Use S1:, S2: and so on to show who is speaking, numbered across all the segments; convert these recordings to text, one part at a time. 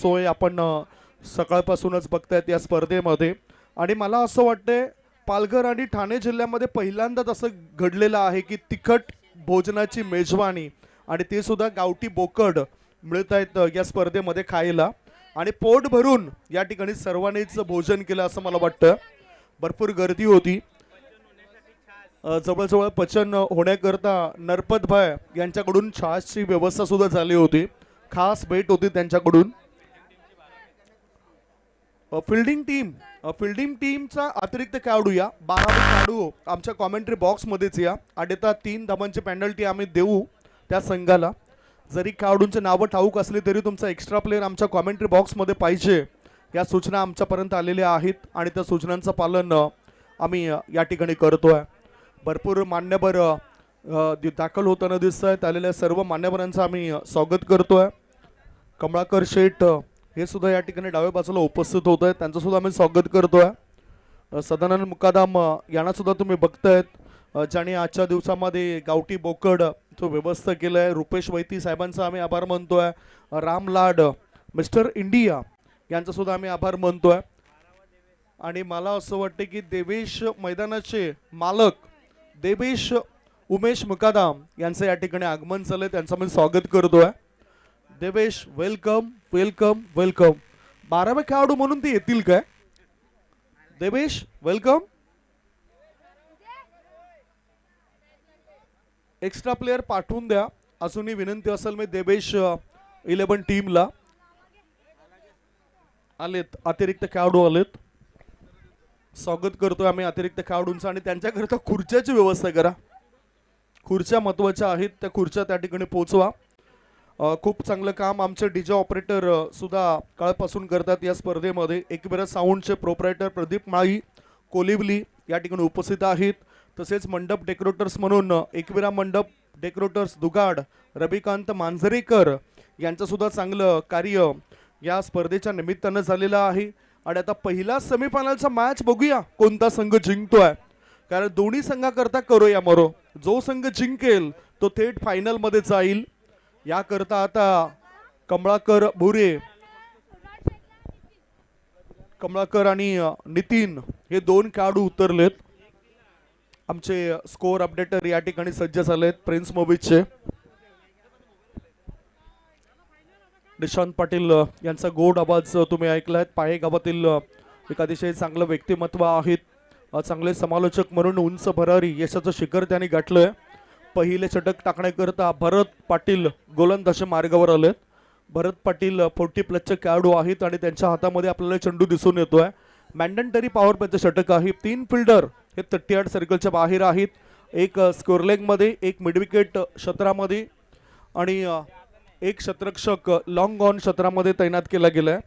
S1: सोय आपण सकाळपासूनच बघतायत या स्पर्धेमध्ये. आणि मला असं वाटतंय पालघर आणि ठाणे जिल्ह्यामध्ये पहिल्यांदाच असं घडलेलं आहे की तिखट भोजनाची मेजवानी आणि ते सुद्धा गावठी बोकड मिळत आहेत या स्पर्धेमध्ये खायला. आणि पोट भरून या ठिकाणी सर्वांनीच भोजन केलं असं मला वाटतं. भरपूर गर्दी होती. जवळजवळ पचन होण्याकरता नरपत भाई यांच्याकडून छासची व्यवस्था सुद्धा झाली होती. खास भेट होती त्यांच्याकडून. फिल्डिंग टीमचा अतिरिक्त खेळाडू या 12 खेळाडू आमच्या कॉमेंट्री बॉक्समध्येच या. आणि आता 3 धावांची पेनल्टी आम्ही देऊ त्या संघाला. जरी खेळाडूंची नावं ठाऊक असली तरी तुमचा एक्स्ट्रा प्लेअर आमच्या कॉमेंट्री बॉक्समध्ये पाहिजे या सूचना आमच्यापर्यंत आलेल्या आहेत आणि त्या सूचनांचं पालन आम्ही या ठिकाणी करतोय. भरपूर मान्यवर दाखल होताना दिसत आहेत. आलेल्या सर्व मान्यवरांचं आम्ही स्वागत करतोय. कमळाकर शेठ हे सुद्धा या ठिकाणी डाव्या बाजूला उपस्थित होत आहेत, त्यांचं सुद्धा आम्ही स्वागत करतोय. सदानंद मुकादम यांना सुद्धा तुम्ही बघतायत, ज्यांनी आजच्या दिवसामध्ये गावठी बोकड तो व्यवस्था केलाय. रुपेश वैती साहेबांचा आम्ही आभार मानतोय. राम लाड मिस्टर इंडिया यांचा सुद्धा आम्ही आभार मानतोय. आणि मला असं वाटतं की देवेश मैदानाचे मालक देवेश उमेश मुकादम यांचं या ठिकाणी आगमन झालंय, त्यांचं मी स्वागत करतोय. Devesh welcome welcome welcome. 12वे खेळाडू म्हणून ते येतील काय? देवेश वेलकम. एक्स्ट्रा प्लेयर पाठवून द्या अजूनही विनंती असेल. मी देवेश 11 टीमला आलेत, अतिरिक्त खेळाडू आलेत. स्वागत करतोय आम्ही अतिरिक्त खेळाडूंचं. आणि त्यांच्याकरता खुर्च्याची व्यवस्था करा. खुर्च्या महत्वाच्या आहेत, त्या खुर्च्या त्या ठिकाणी पोहोचवा. खूप चांगलं काम आमचे डीजे ऑपरेटर सुद्धा काळापासून करतात या स्पर्धेमध्ये. एकविरा साऊंडचे प्रोप्रायटर प्रदीप माळी कोलिवली या ठिकाणी उपस्थित आहेत. तसेच मंडप डेकोरेटर्स म्हणून एकविरा मंडप डेकोरेटर्स दुगाड रविकांत मांजरेकर यांचं सुद्धा चांगलं कार्य या स्पर्धेच्या निमित्तानं झालेलं आहे. आणि आता पहिला सेमीफायनलचा मॅच बघूया कोणता संघ जिंकतोय, कारण दोन्ही संघाकरता करो या मरो. जो संघ जिंकेल तो थेट फायनल मध्ये जाईल. याकरता आता कमळाकर भुरे, कमळाकर आणि नितीन हे 2 खेळाडू उतरलेत. आमचे स्कोअर अपडेटर या ठिकाणी सज्ज झालेत प्रिन्स मोविचचे. निशांत पाटील यांचा गोड आवाज तुम्ही ऐकलात. पाये गावातील एक अतिशय चांगलं व्यक्तिमत्व आहेत. चांगले समालोचक म्हणून उंच भरारी यशाचं शिखर त्यांनी गाठलंय. पहिले षटक टाकण्याकरता भरत पाटील गोलंदाज मार्गावर आलेत. भरत पाटील 40+ खेळाडू आहेत आणि त्यांच्या हातामध्ये आपल्याला चेंडू दिसून येतोय. मॅन्डेटरी पॉवर प्लेचं षटक आहे. 3 फिल्डर हे 38 सर्कलच्या बाहेर आहेत. एक स्कोअर लेगमध्ये, एक मिडविकेट क्षेत्रामध्ये आणि एक क्षेत्ररक्षक लॉंग ऑन क्षेत्रामध्ये तैनात केला गेलाय.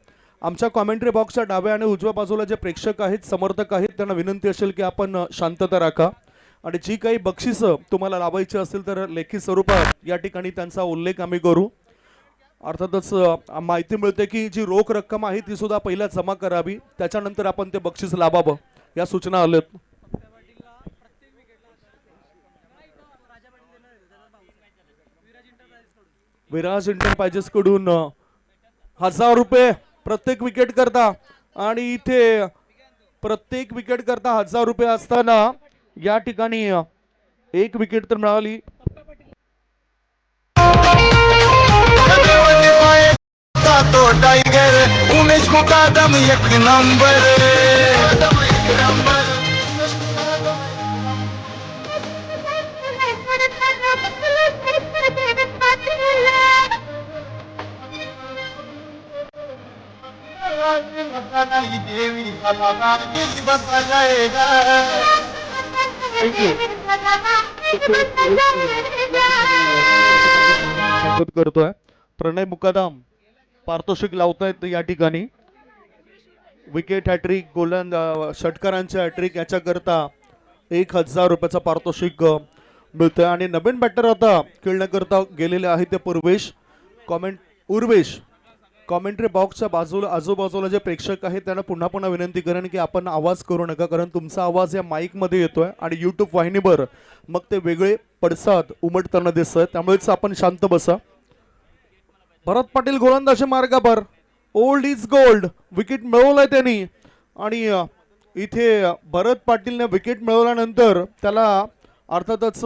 S1: आमच्या कॉमेंट्री बॉक्सच्या डाव्या आणि उजव्या बाजूला जे प्रेक्षक आहेत, समर्थक आहेत, त्यांना विनंती असेल की आपण शांतता राखा. आणि जी काही बक्षिसं तुम्हाला लावायची असेल तर लेखी स्वरूपात या ठिकाणी त्यांचा उल्लेख आम्ही करू. अर्थातच माहिती मिळते की जी रोख रक्कम आहे ती सुद्धा पहिला जमा करावी, त्याच्यानंतर आपण ते बक्षीस लावावं या सूचना आल्यात. विराज एंटरप्राइजेस कडून 1000 रुपये प्रत्येक विकेट करता. आणि इथे प्रत्येक विकेट करता 1000 रुपये असताना या ठिकाणी एक विकेट तर मिळाली. टाइगर उमेश मुकादम एक नंबर. करतोय प्रणय मुकादम पारितोषिक लावतायत या ठिकाणी. विकेट हॅट्रिक, गोलंद षटकारांचे हॅट्रिक याच्याकरता 1000 रुपयाचा पारितोषिक मिळतोय. आणि नवीन बॅटर आता खेळण्याकरता गेलेले आहे ते उर्वेश. कॉमेंट्री बॉक्सच्या बाजूला आजूबाजूला जे प्रेक्षक आहेत त्यांना पुन्हा पुन्हा विनंती करेन की आपण आवाज करू नका, कारण तुमचा आवाज या माईक मध्ये येतोय आणि YouTube वाहिनीवर मग ते वेगळे पडसाद उमटताना दिसत, त्यामुळेच आपण शांत बसा. भरत पाटील गोलंदाजी मार्गावर ओल्ड इज गोल्ड विकेट मिळवलाय त्यांनी आणि इथे भरत पाटीलने विकेट मिळवल्यानंतर त्याला अर्थातच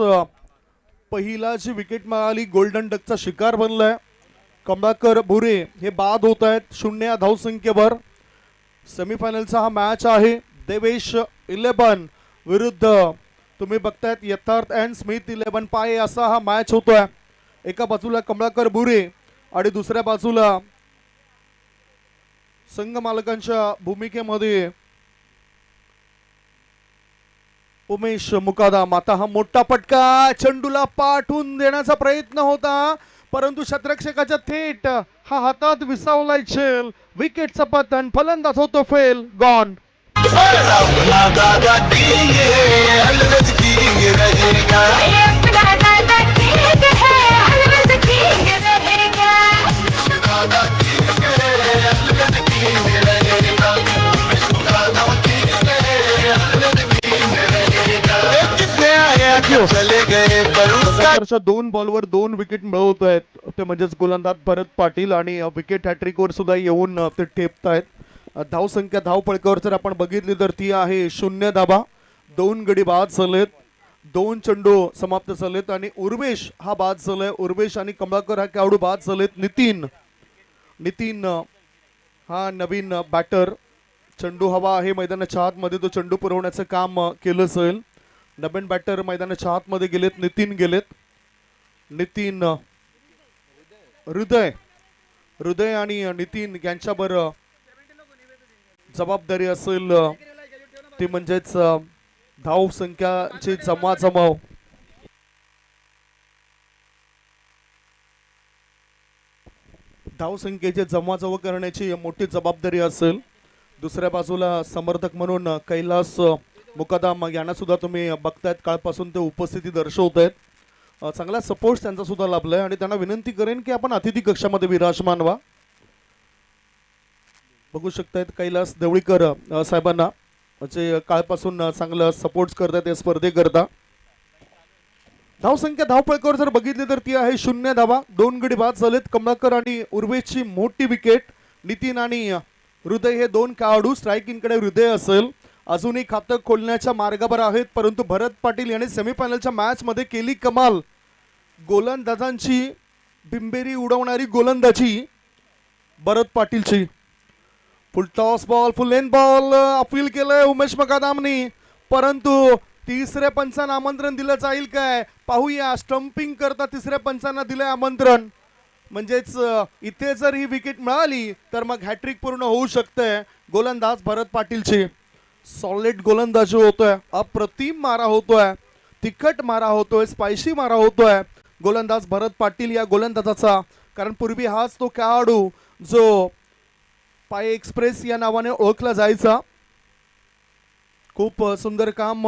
S1: पहिला जी विकेट मिळाली गोल्डन डकचा शिकार बनलाय. कमलाकर भुरे हे बाद होत आहेत 0 या धावसंख्येवर. सेमीफायनलचा हा मॅच आहे. देवेश 11 विरुद्ध तुम्ही बघतायत यथार्थ अँड स्मिथ 11 पाय असा हा मॅच होतोय. एका बाजूला कमलाकर भुरे आणि दुसऱ्या बाजूला संघ मालकांच्या भूमिकेमध्ये उमेश मुकादम. आता हा मोठा फटका चेंडूला पाठवून देण्याचा प्रयत्न होता परंतु शतरक्षकाच्या थेट हा हातात विसावलाय झेल. विकेटचा पतन, फलंदाज होतो फेल. गॉन. दोन बॉलवर 2 विकेट मिळवत आहेत ते म्हणजेच गोलंदाज भरत पाटील आणि विकेट हॅट्रिकवर सुद्धा येऊन ते ठेपतायत. धावसंख्या धावपळकावर जर आपण बघितली तर ती आहे 0 धाबा. 2 गडी बाद झालेत, 2 चेंडू समाप्त झालेत आणि उर्वेश हा बाद झालाय. उर्वेश आणि कमलाकर हा खेळाडू बाद झालेत. नितीन हा नवीन बॅटर. चेंडू हवा आहे मैदानाच्या आतमध्ये, तो चेंडू पुरवण्याचं काम केलं जाईल. नवीन बॅटर मैदानाच्या आतमध्ये गेलेत. नितीन हृदय आणि नितीन यांच्यावर जबाबदारी असेल ती म्हणजेच धाव संख्याची जमाजमाव. धाव संख्येची जमाजमा करण्याची मोठी जबाबदारी असेल. दुसऱ्या बाजूला समर्थक म्हणून कैलास मुकादम यांना सुद्धा तुम्ही बघतायत काळपासून ते उपस्थिती दर्शवत आहेत. चांगला सपोर्ट त्यांचा सुद्धा लाभलाय आणि त्यांना विनंती करेन की आपण अतिथी कक्षामध्ये विराजमान व्हा. बघू शकतायत कैलास देवळीकर साहेबांना जे काळपासून चांगलं सपोर्ट करतात या स्पर्धेकरता. धावसंख्या धावपळकावर जर बघितली तर ती आहे 0 धावा. 2 गडी बाद झालेत. कमलाकर आणि उर्वेशची मोठी विकेट. नितीन आणि हृदय हे 2 खेळाडू. स्ट्रायकिंगकडे हृदय असेल. अजूनही खातं खोलण्याच्या मार्गावर आहेत परंतु भरत पाटील यांनी सेमीफायनलच्या मॅच मध्ये केली कमाल. गोलंदाजांची बिंबेरी उडवणारी गोलंदाजी भरत पाटीलची. Full toss ball, full length ball appeal केलंय उमेश मुकादमनी परंतु तिसऱ्या पंचांना आमंत्रण दिलं जाईल काय पाहूया. स्टंपिंग करता तिसऱ्या पंचांना दिलंय आमंत्रण. म्हणजेच इथे जर ही विकेट मिळाली तर मग हॅट्रिक पूर्ण होऊ शकते गोलंदाज भरत पाटीलची. सॉलिड गोलंदाजी होतोय, अप्रतिम मारा होतोय, तिखट मारा होतोय, स्पायसी मारा होतोय गोलंदाज भरत पाटील या गोलंदाजाचा. कारण पूर्वी हाच तो खेळाडू जो पाय एक्सप्रेस या नावाने ओळखला जायचा. खूप सुंदर काम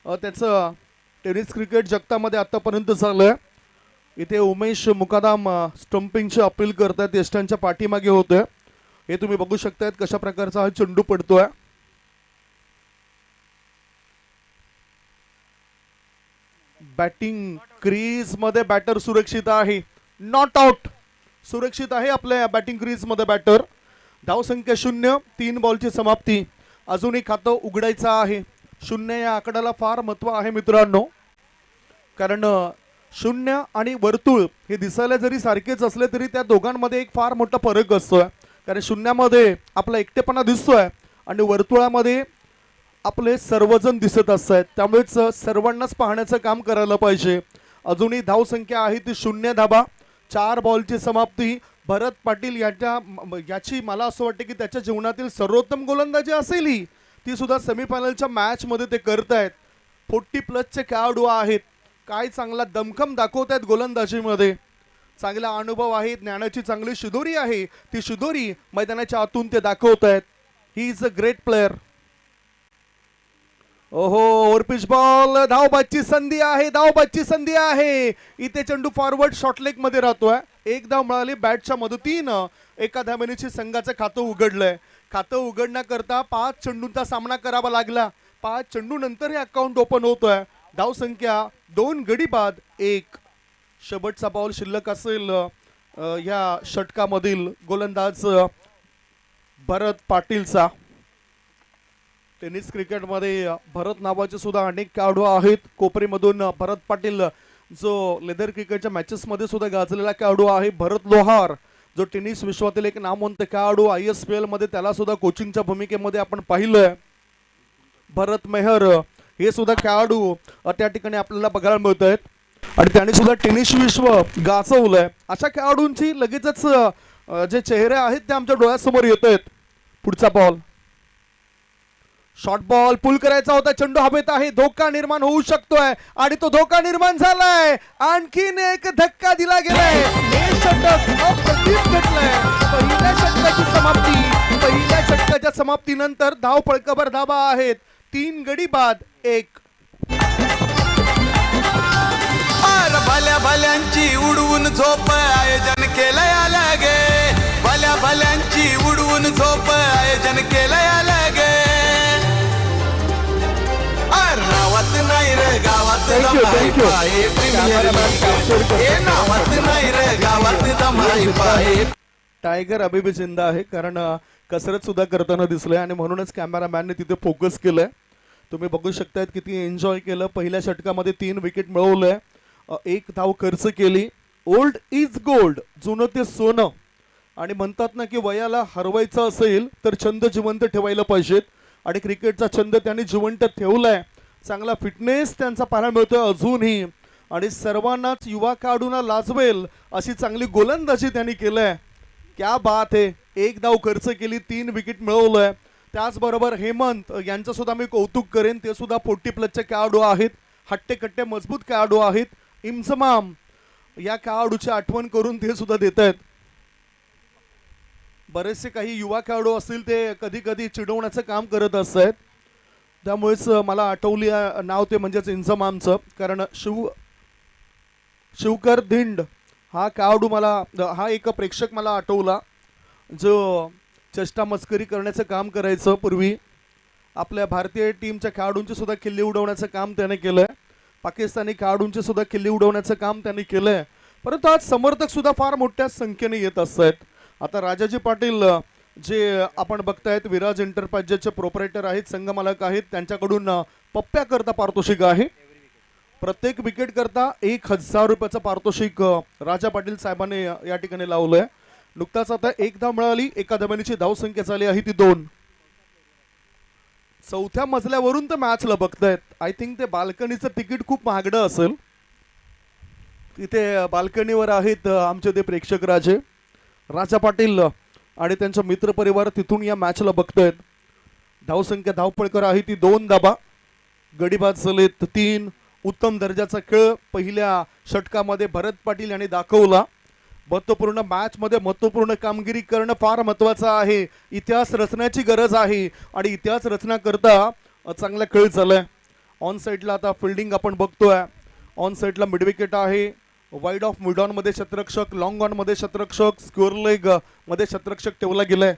S1: त्याचं टेनिस क्रिकेट जगतामध्ये आतापर्यंत झालंय. इथे उमेश मुकादम स्टंपिंगची अपील करतात, यष्टांच्या पाठीमागे होतोय. हे तुम्ही बघू शकतायत कशा प्रकारचा हा चेंडू पडतोय. बॅटिंग क्रीज मध्ये बॅटर सुरक्षित आहे. नॉट आउट सुरक्षित आहे आपल्या बॅटिंग क्रीज मध्ये बॅटर. धावसंख्या 0. 3 बॉलची समाप्ती. अजूनही खातं उघडायचं आहे. 0 या आकड्याला फार महत्व आहे मित्रांनो. कारण 0 आणि वर्तुळ हे दिसायला जरी सारखेच असले तरी त्या दोघांमध्ये एक फार मोठा फरक असतोय. कारण 0 मध्ये आपला एकटेपणा दिसतोय आणि वर्तुळामध्ये आपले सर्वजण दिसत असतात. त्यामुळेच सर्वांनाच पाहण्याचं काम करायला पाहिजे. अजूनही धावसंख्या आहे ती 0 धाबा. 4 बॉलची समाप्ती. भरत पाटील याची मला असं वाटतं की त्याच्या जीवनातील सर्वोत्तम गोलंदाजी असेल ही. ती सुद्धा सेमीफायनलच्या मॅच मध्ये ते करतायत. 40+ खेळाडू आहेत. काय चांगला दमखम दाखवतायत गोलंदाजीमध्ये. चांगला अनुभव आहे, ज्ञानाची चांगली शिदोरी आहे. ती शिदोरी मैदानाच्या आतून ते दाखवतायत. He is a great player. ओहो ओव्हरपिच बॉल. धावबादची संधी आहे, धावबादची संधी आहे. इथे चेंडू फॉरवर्ड शॉर्टलेग मध्ये राहतोय. 1 धाव मिळाली बॅटच्या मदतीनं. एका धावेची संघाचं खातं उघडलंय. खातं उघडण्याकरता 5 चेंडूंचा सामना करावा लागला. 5 चेंडू नंतर हे अकाउंट ओपन होतोय. धावसंख्या 2 गडी बाद 1. शेवटचा बॉल शिल्लक असेल या षटकामधील. गोलंदाज भरत पाटीलचा. टेनिस क्रिकेटमध्ये भरत नावाचे सुद्धा अनेक खेळाडू आहेत. कोपरीमधून भरत पाटील जो लेदर क्रिकेटच्या मॅचेस मध्ये सुद्धा गाजलेला खेळाडू आहे. भरत लोहार जो टेनिस विश्वातील एक नामवंत खेळाडू, ISPL मध्ये त्याला सुद्धा कोचिंगच्या भूमिकेमध्ये आपण पाहिलंय. भरत मेहर हे सुद्धा खेळाडू त्या ठिकाणी आपल्याला बघायला मिळत आहेत आणि त्याने सुद्धा टेनिस विश्व गाजवलंय. अशा खेळाडूंची लगेचच जे चेहरे आहेत ते आमच्या डोळ्यासमोर येत आहेत. पुढचा बॉल, शॉर्ट बॉल पुल करायचा होता, चेंडू हवेत आहे, धोका निर्माण होऊ शकतोय आणि तो धोका निर्माण झालाय. आणखीन एक धक्का दिला गेलाय. हे षटक अप्रतिम घडलंय. पहिल्या षटकाच्या समाप्तीनंतर धाव फळकावर धावा आहेत. 3 गडी बाद 1.
S2: भल्या भल्यांची उडवून झोप आयोजन केलंय अलगे. भल्या भल्यांची उडवून झोप आयोजन केलंय अलगे. नावात नाही रे गावात दमाई पाहे. प्रीमियर लीग नावात नाही रे गावात दमाई पाहे.
S1: टायगर अभी भी जिंदा आहे, कारण कसरत सुद्धा करताना दिसलंय आणि म्हणूनच कॅमेरामॅनने तिथे फोकस केलंय. तुम्ही बघू शकतायत किती एन्जॉय केलं. पहिल्या षटकामध्ये 3 विकेट मिळवलंय, 1 धाव खर्च केली. ओल्ड इज गोल्ड, जुनं ते सोनं. आणि म्हणतात ना की वयाला हरवायचं असेल तर छंद जिवंत ठेवायला पाहिजेत आणि क्रिकेटचा छंद त्यांनी जिवंत ठेवलाय. चांगला फिटनेस त्यांचा पाहायला मिळतोय अजूनही आणि सर्वांनाच युवा खेळाडूंना लाजवेल अशी चांगली गोलंदाजी त्यांनी केलंय. क्या बात आहे. 1 धाव खर्च केली, 3 विकेट मिळवलंय. त्याचबरोबर हेमंत यांचं सुद्धा मी कौतुक करेन. ते सुद्धा 40+ खेळाडू आहेत, हट्टेकट्टे मजबूत खेळाडू आहेत. इम्समाम या खेळाडूची आठवण करून ते सुद्धा देत आहेत. बरेचसे काही युवा खेळाडू असतील ते कधी कधी चिडवण्याचं काम करत असतात. त्यामुळेच मला आठवली नाव ते म्हणजेच इंजमामचं, कारण शिवकर धिंड हा खेळाडू हा एक प्रेक्षक मला आठवला जो चेष्टा मस्करी करण्याचं काम करायचं. पूर्वी आपल्या भारतीय टीमच्या खेळाडूंची सुद्धा खिल्ली उडवण्याचं काम त्याने केलंय. पाकिस्तानी खेळाडूंची सुद्धा खिल्ली उडवण्याचं काम त्यांनी केलंय. परंतु आज समर्थक सुद्धा फार मोठ्या संख्येने येत असतात. आता राजाजी पाटील जे आपण बघतायत विराज एंटरप्राइजेसचे प्रोप्रायटर आहेत, संघमालक आहेत, त्यांच्याकडून पप्प्या करता पारितोषिक आहे. प्रत्येक विकेट करता 1000 रुपयाचं पारितोषिक राजा पाटील साहेबांनी या ठिकाणी लावलंय. नुकताच आता 1 धाव मिळाली. एका धावेची धावसंख्या झाली आहे ती 2. 4थ्या मजल्यावरून तर मॅचला बघतायत. आय थिंक ते बाल्कनीचं तिकीट खूप महागडं असेल. तिथे बाल्कनीवर आहेत आमचे ते प्रेक्षक राजे. राजा पाटील आणि त्यांचा मित्र परिवार तिथून या मॅचला बघतायत. धावसंख्या धावपळकर आहे ती 2 धाबा. गडीबाद झालेत 3. उत्तम दर्जाचा खेळ पहिल्या षटकामध्ये भरत पाटील यांनी दाखवला. महत्त्वपूर्ण मॅच मध्ये महत्त्वपूर्ण कामगिरी करणं फार महत्त्वाचं आहे. इतिहास रचण्याची गरज आहे आणि इतिहास रचना करता चांगला खेळ झालाय. ऑन साईडला आता फिल्डिंग आपण बघतोय. ऑन साईडला मिड विकेट आहे. वाईड ऑफ मिड ऑन मध्ये क्षेत्ररक्षक, लॉंग ऑन मध्ये क्षेत्ररक्षक, स्क्वेअर लेग मध्ये क्षेत्ररक्षक ठेवला गेलाय.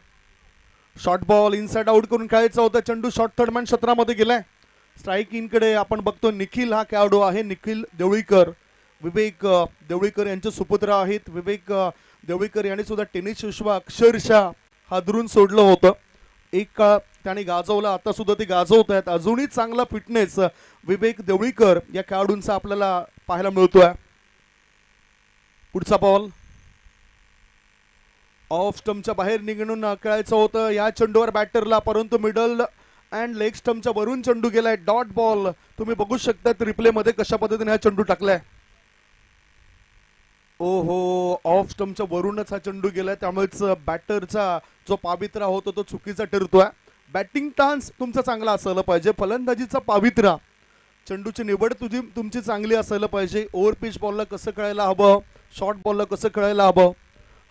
S1: शॉर्ट बॉल इनसाइड आउट करून खेळायचा होता. चेंडू शॉर्ट थर्डमॅन क्षेत्रामध्ये गेलाय. स्ट्राईक इन कडे आपण बघतो निखिल हा खेळाडू आहे. निखिल देवळीकर, विवेक देवळीकर यांचे सुपुत्र आहेत. विवेक देवळीकर यांनी सुद्धा टेनिस विश्व अक्षरशः हादरून सोडलं होतं. एक काळ त्याने गाजवला, आता सुद्धा ते गाजवत आहेत. अजूनही चांगला फिटनेस विवेक देवळीकर या खेळाडूंचा आपल्याला पाहायला मिळतोय. पुढचा बॉल ऑफ स्टंपच्या बाहेर निघून खेळायचं होतं या चेंडूवर बॅटरला, परंतु मिडल अँड लेग स्टंपच्या वरून चेंडू गेलाय. डॉट बॉल तुम्ही बघू शकता रिप्ले मध्ये कशा पद्धतीने हा चेंडू टाकलाय. ओहो, ऑफ स्टंपच्या वरूनच हा चेंडू गेलाय. त्यामुळेच बॅटरचा जो पावित्रा होतो तो चुकीचा ठरतोय. बॅटिंग टान्स तुमचा चांगला असायला पाहिजे. फलंदाजीचा पावित्रा, चेंडूची निवड तुमची चांगली असायला पाहिजे. ओव्हर पिच बॉलला कसं खेळायला हवं, शॉर्ट बॉलला कसं खेळायला हवं,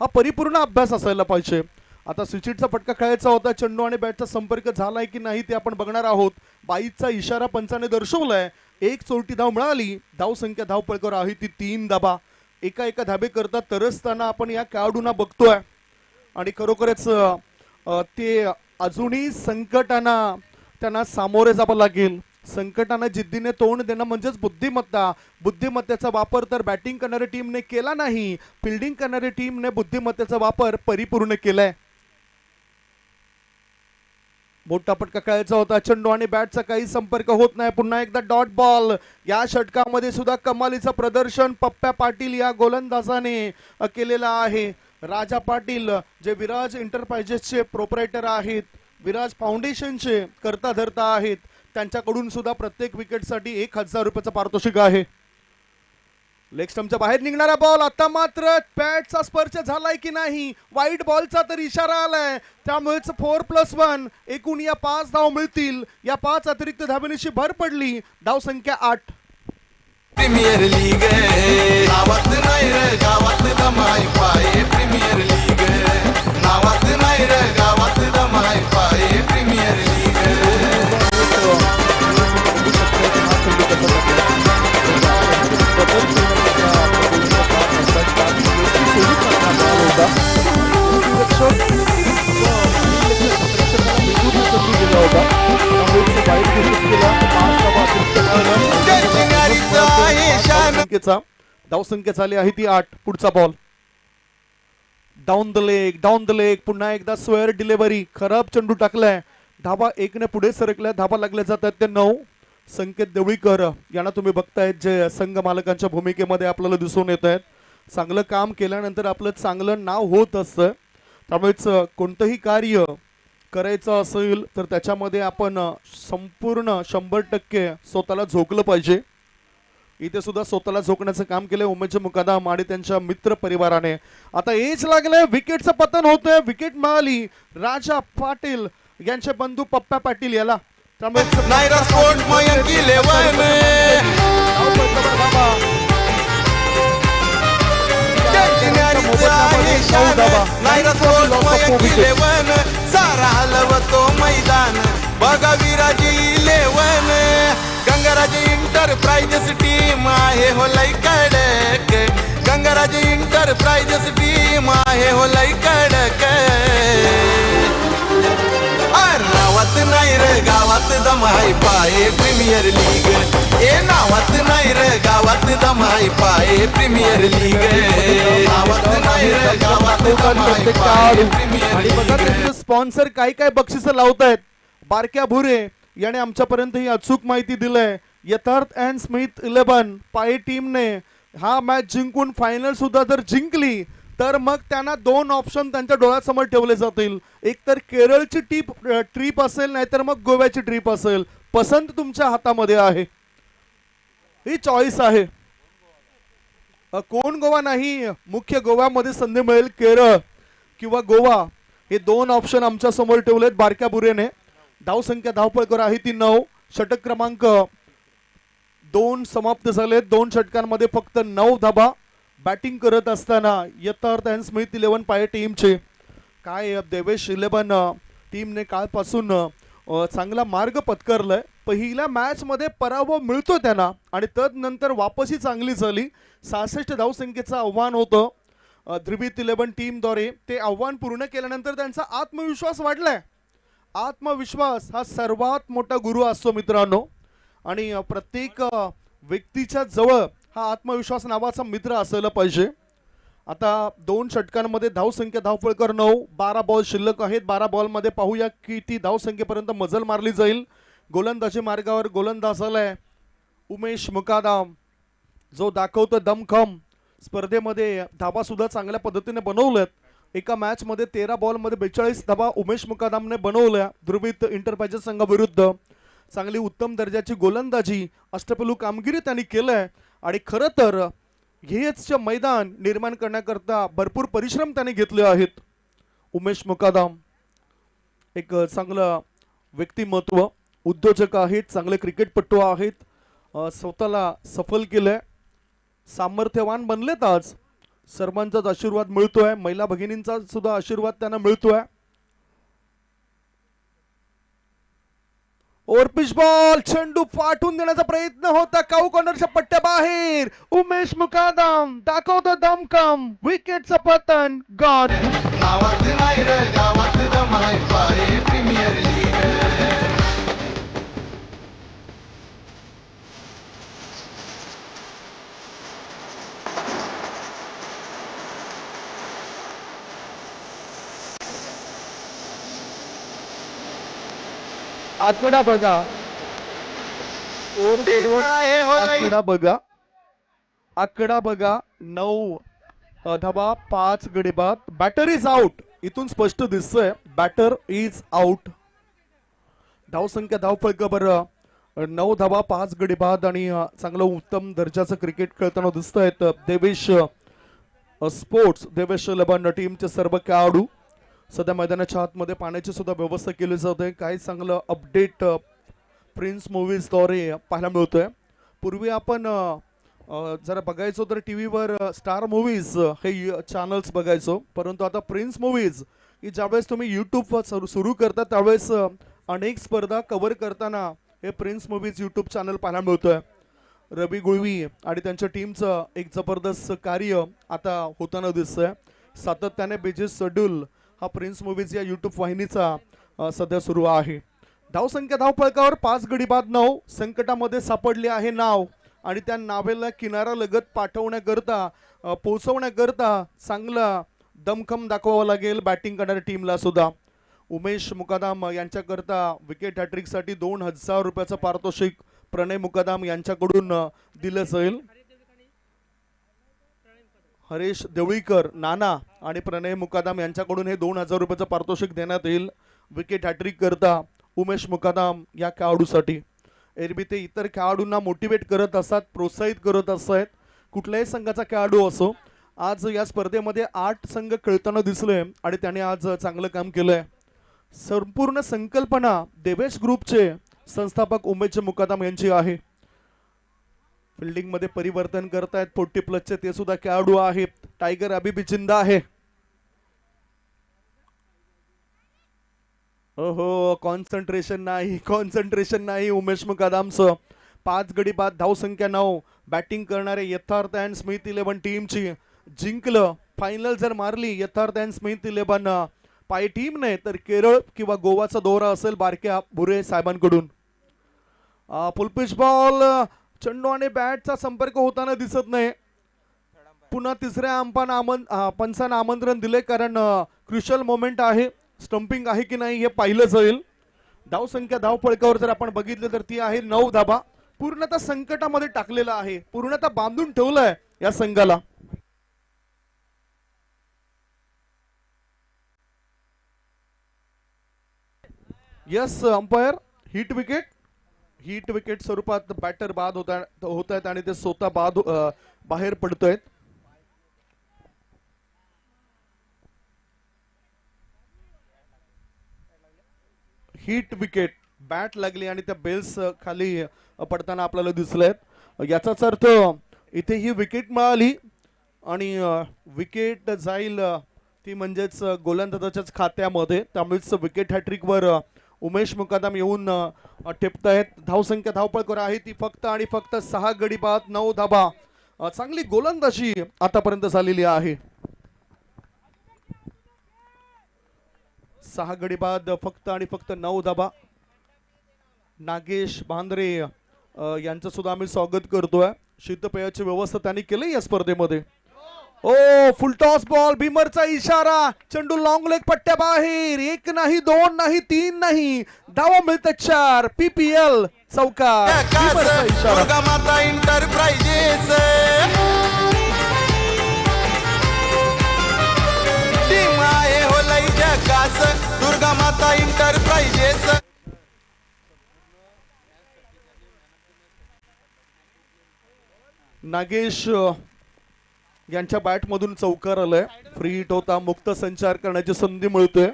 S1: हा परिपूर्ण अभ्यास असायला पाहिजे. आता स्विचिटचा फटका खेळायचा होता. चेंडू आणि बॅटचा संपर्क झालाय की नाही ते आपण बघणार आहोत. 22चा इशारा पंचाने दर्शवलाय. 1 चोरटी धाव मिळाली. धावसंख्या धावपळकर आहे ती 3 धाबा. एका धाबे करता तरसताना आपण या खेळाडूंना बघतोय आणि खरोखरच ते अजूनही संकटांना त्यांना सामोरे जावं लागेल. संकटांना जिद्दीने तोंड देणं म्हणजेच बुद्धिमत्ता. बुद्धिमत्तेचा वापर तर बॅटिंग करणाऱ्या टीमने केला नाही, फिल्डिंग करणाऱ्या टीमने बुद्धिमत्तेचा वापर परिपूर्ण केलाय. मोठा फटका खेळायचा होता, चेंडू आणि बॅटचा काही संपर्क होत नाही. पुन्हा एकदा डॉट बॉल. या षटकामध्ये सुद्धा कमालीचं प्रदर्शन पप्प्या पाटील या गोलंदाजाने केलेलं आहे. राजा पाटील जे विराज एंटरप्राइजेसचे प्रोपरायटर आहेत, विराज फाउंडेशनचे करता धरता आहेत, त्यांच्याकडून सुद्धा प्रत्येक विकेटसाठी 1,000 रुपयाचा पारितोषिक आहे. लेग स्टंपच्या बाहेर निघणारा बॉल. आता मात्र बॅटचा स्पर्श झालाय की नाही, वाईट बॉलचा तर इशारा आलाय. त्यामुळेच 4+1 एकूण या 5 धाव मिळतील. या 5 अतिरिक्त धावेची भर पडली. धाव संख्या 8.
S2: प्रीमियर लीग नावात नाही रे गावात दमाई पाय प्रीमियर लीग नावात नाही रे गावात दमाई पाय प्रीमियर लीग
S1: धावसंख्या झाली आहे ती 8. पुढचा बॉल डाऊन द लेग. पुन्हा एकदा स्क्वेअर डिलिव्हरी. खराब चेंडू टाकलाय. धाबा 1 ने पुढे सरकल्या. धाबा लागल्या जातात ते 9. संकेत देवळीकर यांना तुम्ही बघतायत जे संघ मालकांच्या भूमिकेमध्ये आपल्याला दिसून येत आहेत. चांगलं काम केल्यानंतर आपलं चांगलं नाव होत असतं. त्यामुळेच कोणतंही कार्य करायचं असेल तर त्याच्यामध्ये आपण संपूर्ण 100% स्वतःला झोकलं पाहिजे. इथे सुद्धा स्वतःला झोकण्याचं काम केलंय उमेश मुकादम आणि त्यांच्या मित्र परिवाराने. आता एज लागले, विकेटचं पतन होतंय. विकेट मिळाली राजा पाटील यांचे बंधू पप्प्या पाटील याला. त्यामुळे
S2: नायरा स्पोर्ट मयंक 11 सारा हलवतो मैदान बघा विराजी 11 गंगाराज इंटरप्राइजेस टीम आहे हो लई कडक गंगाराज इंटरप्राइजेस टीम आहे हो लई कडक नावात नाही रे गावात दमाई पाय प्रीमियर लीग नावात नाही रे गावात दमाई पाय प्रीमियर लीग नावात नाही रे गावात दमाई पाय प्रीमियर लीग
S1: स्पॉन्सर काय काय बक्षिसं लावतायत. बारक्या भुरे याने आमच्यापर्यंत ही अचूक माहिती दिलंय. यथार्थ अँड स्मिथ 11 पाय टीमने हा मॅच जिंकून फायनल सुद्धा जर जिंकली तर मग त्यांना 2 ऑप्शन त्यांच्या डोळ्यासमोर ठेवले जातील. एक तर केरळची ट्रिप असेल, नाहीतर मग गोव्याची ट्रिप असेल. पसंत तुमच्या हातामध्ये आहे. ही चॉईस आहे. कोण गोवा नाही, मुख्य गोव्यामध्ये संधी मिळेल केरळ किंवा गोवा. हे 2 ऑप्शन आमच्या समोर ठेवलेत बारक्या बुरेने. धावसंख्या धावपळकर आहे ती 9. षटक क्रमांक 2 समाप्त झालेत. 2 षटकांमध्ये फक्त 9 धाबा. बॅटिंग करत असताना यथार्थ अँड स्मिथ 11 पाय टीमचे काय देवेश 11 टीमने कालपासून चांगला मार्ग पत्करलाय. पहिल्या मॅच मध्ये पराभव मिळतो त्यांना आणि तदनंतर वापसी चांगली झाली. 66 धावसंख्येचं आव्हान होतं ध्रुवीत 11 टीमद्वारे. ते आव्हान पूर्ण केल्यानंतर त्यांचा आत्मविश्वास वाढलाय. आत्मविश्वास हा सर्वात मोठा गुरु असतो मित्रांनो. आणि प्रत्येक व्यक्तीच्या जवळ हा आत्मविश्वास नावाचा मित्र असायला पाहिजे. आता 2 षटकांमध्ये धावसंख्या धावपळकर 9. 12 बॉल शिल्लक आहेत. 12 बॉलमध्ये पाहूया किती धावसंख्येपर्यंत मजल मारली जाईल. गोलंदाजी मार्गावर गोलंदाज आलाय उमेश मुकादम जो दाखवतो दमखम. स्पर्धेमध्ये धाबा सुद्धा चांगल्या पद्धतीने बनवल्यात. एका मॅच मध्ये 13 बॉलमध्ये 42 धाबा उमेश मुकादमने बनवल्या ध्रुवीत इंटरप्राइजेस संघाविरुद्ध. चांगली उत्तम दर्जाची गोलंदाजी अष्टपैलू कामगिरी त्यांनी केलंय. आणि खरं तर हेच मैदान निर्माण करण्याकरता भरपूर परिश्रम त्याने घेतले आहेत. उमेश मुकादम एक चांगलं व्यक्तिमत्व, उद्योजक आहेत, चांगले क्रिकेटपटू आहेत. स्वतःला सफल केलंय, सामर्थ्यवान बनलेत. आज सर्वांचाच आशीर्वाद मिळतोय. महिला भगिनींचा सुद्धा आशीर्वाद त्यांना मिळतोय. और पिच बॉल चेंडू फाटून देण्याचा प्रयत्न होता. काऊ कॉर्नरच्या पट्ट्या बाहेर. उमेश मुकादम दाखवतो दमकम. विकेटचं पतन गॉन.
S2: नावात नाही रे गावात दमाई पाय प्रीमियर लीग
S1: आकडा बघा आकडा बघा आकडा बघा 9 धावा 5 गडी बाद. Batter is out. इथून स्पष्ट दिसतंय बॅटर इज आउट. धावसंख्या धावफलकावर 9 धावा 5 गडी बाद आणि चांगलं उत्तम दर्जाचं क्रिकेट खेळताना दिसत आहेत देवेश स्पोर्ट्स देवेश 11 टीमचे सर्व खेळाडू. सध्या मैदानाच्या आतमध्ये पाण्याची सुद्धा व्यवस्था केली जाते. काही चांगलं अपडेट प्रिन्स मूवीजद्वारे पाहायला मिळतोय. पूर्वी आपण जरा बघायचो तर टी व्हीवर स्टार मूवीज हे चॅनल्स बघायचो, परंतु आता प्रिन्स मूवीज ही ज्यावेळेस तुम्ही यूट्यूबवर सुरू करता त्यावेळेस अनेक स्पर्धा कव्हर करताना हे प्रिन्स मूवीज यूट्यूब चॅनल पाहायला मिळतोय. रवी गुळवी आणि त्यांच्या टीमचं एक जबरदस्त कार्य आता होताना दिसतंय. सातत्याने बिजी शेड्यूल हा प्रिन्स मूवीज या यूट्यूब वाहिनीचा सध्या सुरू आहे. धावसंख्या धावफलकावर 5 गडी बाद 9. संकटामध्ये सापडले आहे नाव आणि त्या नावेला किनारा लगत पाठवण्याकरता पोहोचवण्याकरता चांगला दमखम दाखवावा लागेल बॅटिंग करणाऱ्या टीमला सुद्धा. उमेश मुकादम यांच्याकरता विकेट हॅट्रिकसाठी 2000 रुपयाचं पारितोषिक प्रणय मुकादम यांच्याकडून दिलं जाईल. हरेश देवळीकर नाना आणि प्रणय मुकादम यांच्याकडून हे 2000 रुपयाचं पारितोषिक देण्यात येईल विकेट हॅट्रिक करता उमेश मुकादम या खेळाडूसाठी. एरवी ते इतर खेळाडूंना मोटिवेट करत असतात, प्रोत्साहित करत असतात. कुठल्याही संघाचा खेळाडू असो, आज या स्पर्धेमध्ये 8 संघ खेळताना दिसले आणि त्याने आज चांगलं काम केलंय. संपूर्ण संकल्पना देवेश ग्रुपचे संस्थापक उमेश मुकादम यांची आहे. फिल्डिंग मध्ये परिवर्तन करतायत 40+ ते सुद्धा खेळाडू आहेत. टायगर अभी भी जिंदा आहे. ओहो कॉन्सन्ट्रेशन नाही उमेश मुकादमचं. 5 गडी बाद धावसंख्या 9. बॅटिंग करणारे यथार्थ अँड स्मिथ 11 टीमची जिंकलं. फायनल जर मारली यथार्थ अँड स्मिथ 11 पाय टीम नाही तर केरळ किंवा गोवाचा दौरा असेल बारक्या बुरे साहेबांकडून. फुलपिच बॉल चेंडू आणि बॅटचा संपर्क होताना दिसत नाही. पुन्हा तिसऱ्या पंचांना आमंत्रण दिले कारण क्रुशियल मोमेंट आहे. स्टंपिंग आहे की नाही हे पाहिलं जाईल. धावसंख्या धावफलकावर जर आपण बघितलं तर ती आहे 9 धाबा. पूर्णतः संकटामध्ये टाकलेला आहे, पूर्णतः बांधून ठेवलाय या संघाला. यस अंपायर हिट विकेट स्वरूपात बॅटर बाद होत आहेत आणि ते स्वतः बाहेर पडतोय. हिट विकेट बॅट लागली आणि त्या बेल्स खाली पडताना आपल्याला दिसलेत. याचाच अर्थ इथे ही विकेट मिळाली आणि विकेट जाईल ती म्हणजेच गोलंदाजाच्याच खात्यामध्ये. त्यामुळेच विकेट हॅट्रिकवर उमेश मुकादम येऊन टिपतायत. धावसंख्या धावफलकावर आहे ती फक्त आणि फक्त 6 गडी बाद 9 धाबा. चांगली गोलंदाजी आतापर्यंत झालेली आहे. 6 गडी बाद फक्त आणि फक्त 9 धाबा. नागेश भांद्रे यांचं सुद्धा आम्ही स्वागत करतोय. शीतपेयाची व्यवस्था त्यांनी केली या स्पर्धेमध्ये. ओ फुलटॉस बॉल भीमरचा इशारा. चेंडू लॉंग लेग पट्ट्या बाहेर. 1 नाही 2 नाही 3 नाही धावा मिळतात 4. PPL चौकार.
S2: दुर्गा माता इंटरप्राइजेस टीम आहे हो लई जगास. दुर्गा माता इंटरप्राइजेस.
S1: नागेश यांच्या बॅट मधून चौकार आलाय. फ्री हिट होता, मुक्त संचार करण्याची संधी मिळतोय.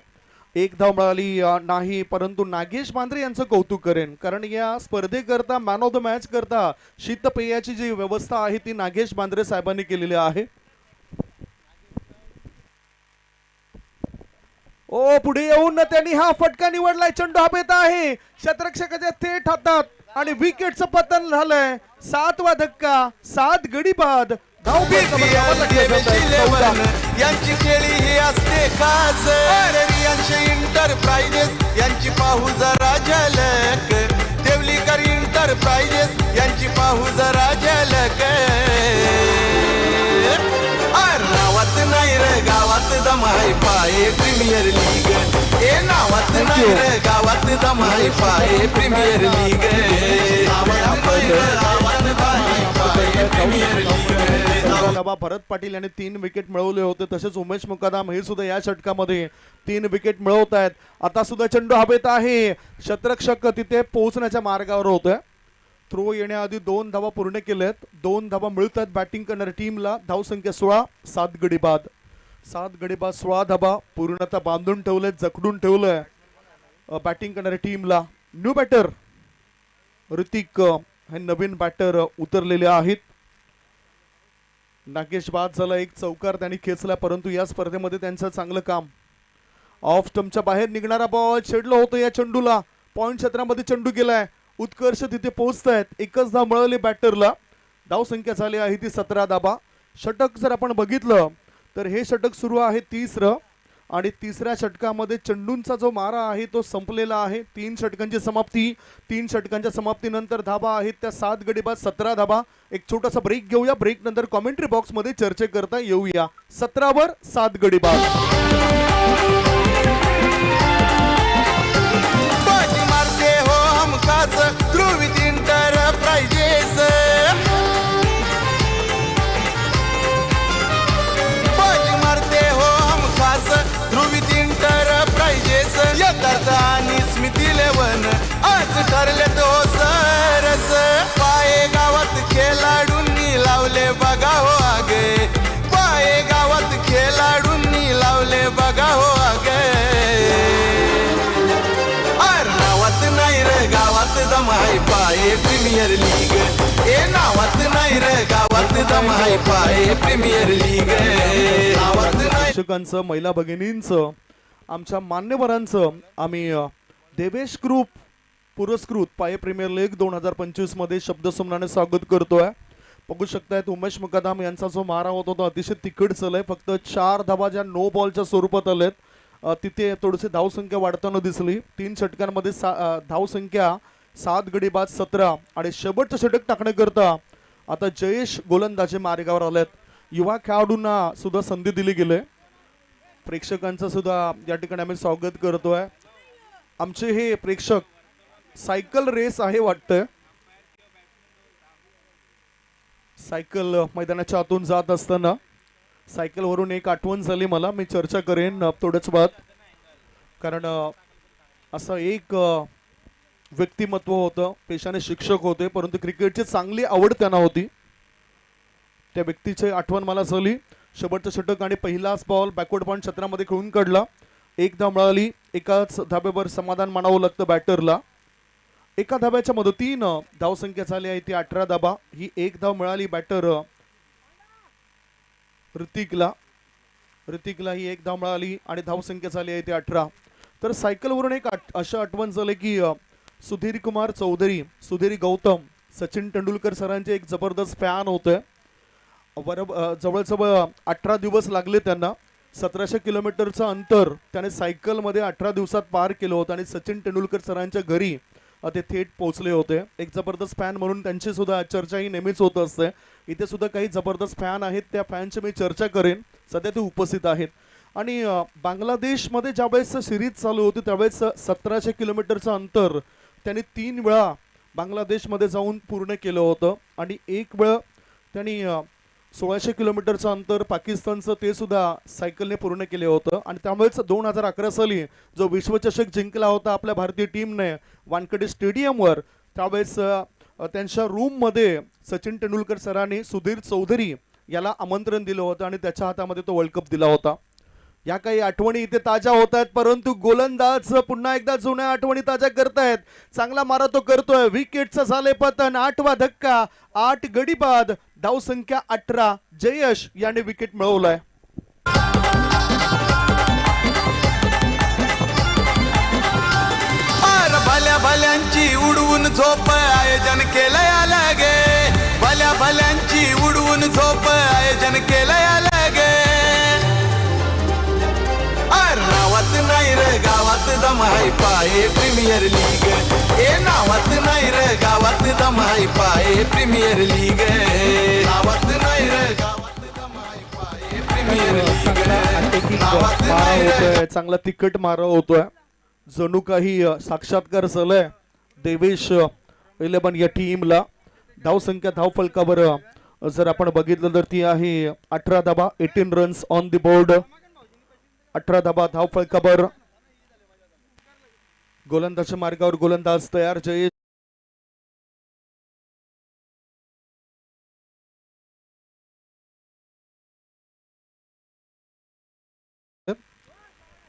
S1: 1 धाव मिळाली नाही, परंतु नागेश भांद्रे यांचं कौतुक करेन कारण या स्पर्धेकरता मॅन ऑफ द मॅच करता शीतपेयाची जी व्यवस्था आहे ती नागेश भांद्रे साहेबांनी केलेली आहे. ओ पुढे येऊन त्यांनी हा फटका निवडलाय. चेंडू हवेत आहे क्षेत्ररक्षकाच्या थेट हातात आणि विकेटचं पतन झालंय. 7वा धक्का 7 गडी बाद.
S2: यांची खेळी ही असते खास. इंटरप्राइजेस यांची पाहू जरा झलक. देवलीकर इंटरप्राइजेस यांची पाहू जरा झलक. नावात नाही रे गावात दमाई पाये प्रीमियर लीग. ए नावात नाही नाही रे गावात दम आहे पाय प्रीमियर लीग नावात नाही रे गावात दम आहे पाय प्रीमियर लीग
S1: धाबा भरत पाटील यांनी 3 विकेट मिळवले होते. तसेच उमेश मुकादम हे सुद्धा या षटकामध्ये 3 विकेट मिळवत आहेत. आता सुद्धा चेंडू हवेत आहे. शतरक्षक तिथे पोहोचण्याच्या मार्गावर होतोय. थ्रो येण्याआधी 2 धावा पूर्ण केल्यात. 2 धावा मिळत आहेत बॅटिंग करणाऱ्या टीमला. धावसंख्या 16, 7 गडी बाद. 16 धावा पूर्णतः बांधून ठेवलेत, जखडून ठेवलंय बॅटिंग करणाऱ्या टीमला. न्यू बॅटर ऋतिक हे नवीन बॅटर उतरलेले आहेत. नागेश बाद झाला, एक चौकार त्यांनी खेचला, परंतु या स्पर्धेमध्ये त्यांचं चांगलं काम. ऑफ स्टंपच्या बाहेर निघणारा बॉल छेडला होतं या चेंडूला. पॉइंट क्षेत्रामध्ये चेंडू गेलाय. उत्कर्ष तिथे पोहोचतायत. एकच धाव मिळाली बॅटरला. धाव संख्या झाली आहे ती 17 धाबा. षटक जर आपण बघितलं तर हे षटक सुरू आहे 30रं आणि 3ऱ्या षटकामध्ये चेंडूंचा जो मारा आहे तो संपलेला आहे. 3 षटकांची समाप्ती. 3 षटकांच्या समाप्तीनंतर धाबा आहेत त्या 7 गडी बाद, 17 धाबा. एक छोटासा ब्रेक घेऊया. ब्रेक नंतर कॉमेंट्री बॉक्स मध्ये चर्चा करता येऊया. 17वर 7 गडी बाद.
S2: बाजी मारते हो हमखास ध्रुवित इंटरप्राइजेस. बाजी मारते हो हमखास ध्रुवित इंटरप्राइजेस. यथार्थ आणि स्मृती लेवन आज ठरले तो सरस. पाये गावात खेळाडूंनी लावले बघा हो आगे. पाये गावात खेळाडूंनी लावले बघा हो आगे. नावात नाही रे गावात दम आहे पाय प्रीमियर लीग. ए नावात नाही रे गावात दम आहे पाय प्रीमियर लीग. नावात नाही.
S1: प्रेक्षकांचं, महिला भगिनींचं, आमच्या मान्यवरांचं आम्ही देवेश ग्रुप पुरस्कृत पाय प्रीमियर लीग 2025 मध्ये शब्दसुमनाने स्वागत करतोय. बघू शकतायत उमेश मुकादम यांचा जो मारा होता तो अतिशय तिखट चाललाय. फक्त 4 धावा ज्या नो बॉलच्या स्वरूपात आलेत. तिथे थोडीशी धावसंख्या वाढताना दिसली. 3 षटकांमध्ये धावसंख्या 7 गडी बाद 17 आणि शेवटचं षटक टाकण्याकरता आता जयेश गोलंदाजी मार्गावर आलेत. युवा खेळाडूंना सुद्धा संधी दिली गेली. प्रेक्षकांचं सुद्धा या ठिकाणी आम्ही स्वागत करतोय. आमचे हे प्रेक्षक सायकल रेस आहे वाटतंय. सायकल मैदानाच्या आतून जात असताना सायकलवरून एक आठवण झाली मला. मी चर्चा करेन थोडंच बाद. कारण असं एक व्यक्तिमत्व होतं. पेशाने शिक्षक होते परंतु क्रिकेटची चांगली आवड त्यांना होती. त्या व्यक्तीची आठवण मला झाली. शेवटचं षटक आणि पहिलाच बॉल बॅकवर्ड पॉइंट क्षेत्रामध्ये खेळून काढला. 1 धाव मिळाली. एकाच धाब्यावर समाधान मानावं लागतं बॅटरला. एका धाब्याच्या मदतीनं धावसंख्या झाली आहे ती 18 धाबा. ही 1 धाव मिळाली बॅटर ऋतिकला ही 1 धाव मिळाली आणि धावसंख्या झाली आहे ती 18. तर सायकलवरून एक अशा आठवण झाली की सुधीर कुमार चौधरी, सुधीर गौतम, सचिन तेंडुलकर सरांचे एक जबरदस्त फॅन होते. जवळजवळ 18 दिवस लागले त्यांना. 1700 किलोमीटरचं अंतर त्याने सायकलमध्ये 18 दिवसात पार केलं होतं आणि सचिन तेंडुलकर सरांच्या घरी ते थेट पोहोचले होते. एक जबरदस्त फॅन म्हणून त्यांची सुद्धा चर्चा ही नेहमीच होत असते. इथे सुद्धा काही जबरदस्त फॅन आहेत. त्या फॅनची मी चर्चा करेन. सध्या ते उपस्थित आहेत. आणि बांगलादेशमध्ये ज्यावेळेस सिरीज चालू होती त्यावेळेस 1700 किलोमीटरचं अंतर त्यांनी 3 वेळा बांगलादेशमध्ये जाऊन पूर्ण केलं होतं आणि एक वेळ त्यांनी 1600 किलोमीटरचं अंतर पाकिस्तानचं ते सुद्धा सायकलने पूर्ण केले होतं. आणि त्यामुळेच 2011 साली जो विश्वचषक जिंकला होता आपल्या भारतीय टीमने वानखेडे स्टेडियमवर, त्यावेळेस त्यांच्या रूममध्ये सचिन तेंडुलकर सरांनी सुधीर चौधरी याला आमंत्रण दिलं होतं आणि त्याच्या हातामध्ये तो वर्ल्ड कप दिला होता. या काही आठवणी इथे ताज्या होत आहेत. परंतु गोलंदाज पुन्हा एकदा जुन्या आठवणी ताज्या करतायत. चांगला मारा तो करतोय. विकेटचं झाले पतन. 8वा धक्का, 8 गडी बाद. धावसंख्या 18. जयेश याने विकेट मिळवलाय.
S2: भल्या भल्यांची उडवून झोप आयोजन केलंय अलगे. भल्या भल्यांची उडवून झोप आयोजन केलंय अलगे. नावात नाही रे गावात दम आहे पाय प्रीमियर लीग. ए नावात नाही रे गावात दम आहे पाय प्रीमियर लीग. नावात नाही रे गावात दम आहे पाय प्रीमियर लीग. नावात नाही रे.
S1: चांगला तिखट मारा होतोय. जणू काही साक्षात्कार झालाय देवेश 11 या टीमला. धावसंख्या धावफलकावर जर आपण बघितलं तर ती आहे 18 धाबा, 18 रन्स ऑन द बोर्ड. 18 धाबा धावफलकावर. गोलंदाजच्या मार्गावर गोलंदाज तयार. जयेश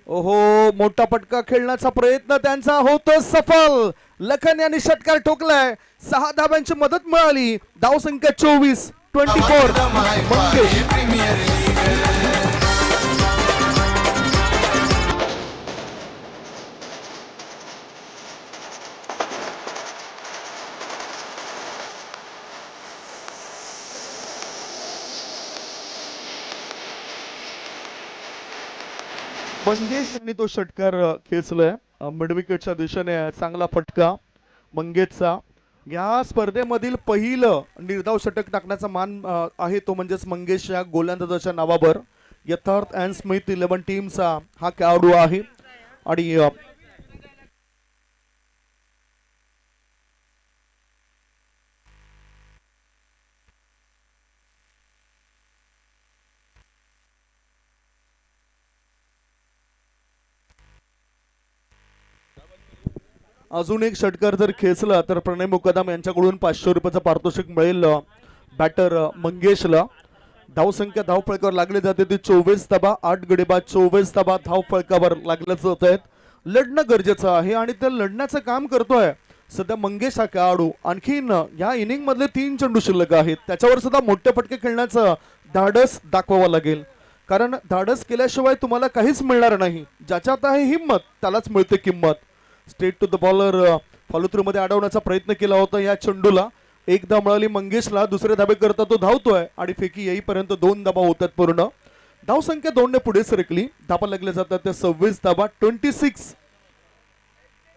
S1: ओहो, मोठा पटका खेळण्याचा प्रयत्न त्यांचा होतो सफल. लखन यांनी षटकार ठोकलाय. 6 धाब्यांची मदत मिळाली. धावसंख्या 24. 24 मंगेश.
S2: प्रीमियर लीग
S1: मंगेश यांनी तो षटकार खेचलाय. मिडविकेटच्या दिशेने चांगला फटका मंगेशचा. या स्पर्धेमधील पहिलं निर्धाव षटक टाकण्याचा मान आहे तो म्हणजेच मंगेश या गोलंदाजाच्या नावावर. यथार्थ अँड स्मिथ 11 टीमचा हा खेळाडू आहे. आणि अजून एक षटकार जर खेचला तर प्रणय मुकदम यांच्याकडून 500 रुपयाचं पारितोषिक मिळेल बॅटर मंगेशला. धावसंख्या धावफळकावर लागली जाते ती 24 धाबा. 8 गडी बाद 24 धाबा धावफळकावर लागल्या जात आहेत. लढणं गरजेचं आहे आणि ते लढण्याचं काम करतोय सध्या मंगेश हा खेळाडू. आणखीन या इनिंग मधले 3 चेंडू शिल्लक आहेत. त्याच्यावर सुद्धा मोठे फटके खेळण्याचं धाडस दाखवावं लागेल, कारण धाडस केल्याशिवाय तुम्हाला काहीच मिळणार नाही. ज्याच्यात आहे हिंमत त्यालाच मिळते किंमत. Straight to the bowler follow through मध्ये अडवण्याचा प्रयत्न केला होता या चेंडूला. 1 धाव मिळाली मंगेशला. दुसरे धाबे करता तो धावतोय आणि फेकी येईपर्यंत 2 धाबा होतात पूर्ण. धावसंख्या 2 ने पुढे सरकली. धाबा लागले जातात त्या 26 धाबा. 26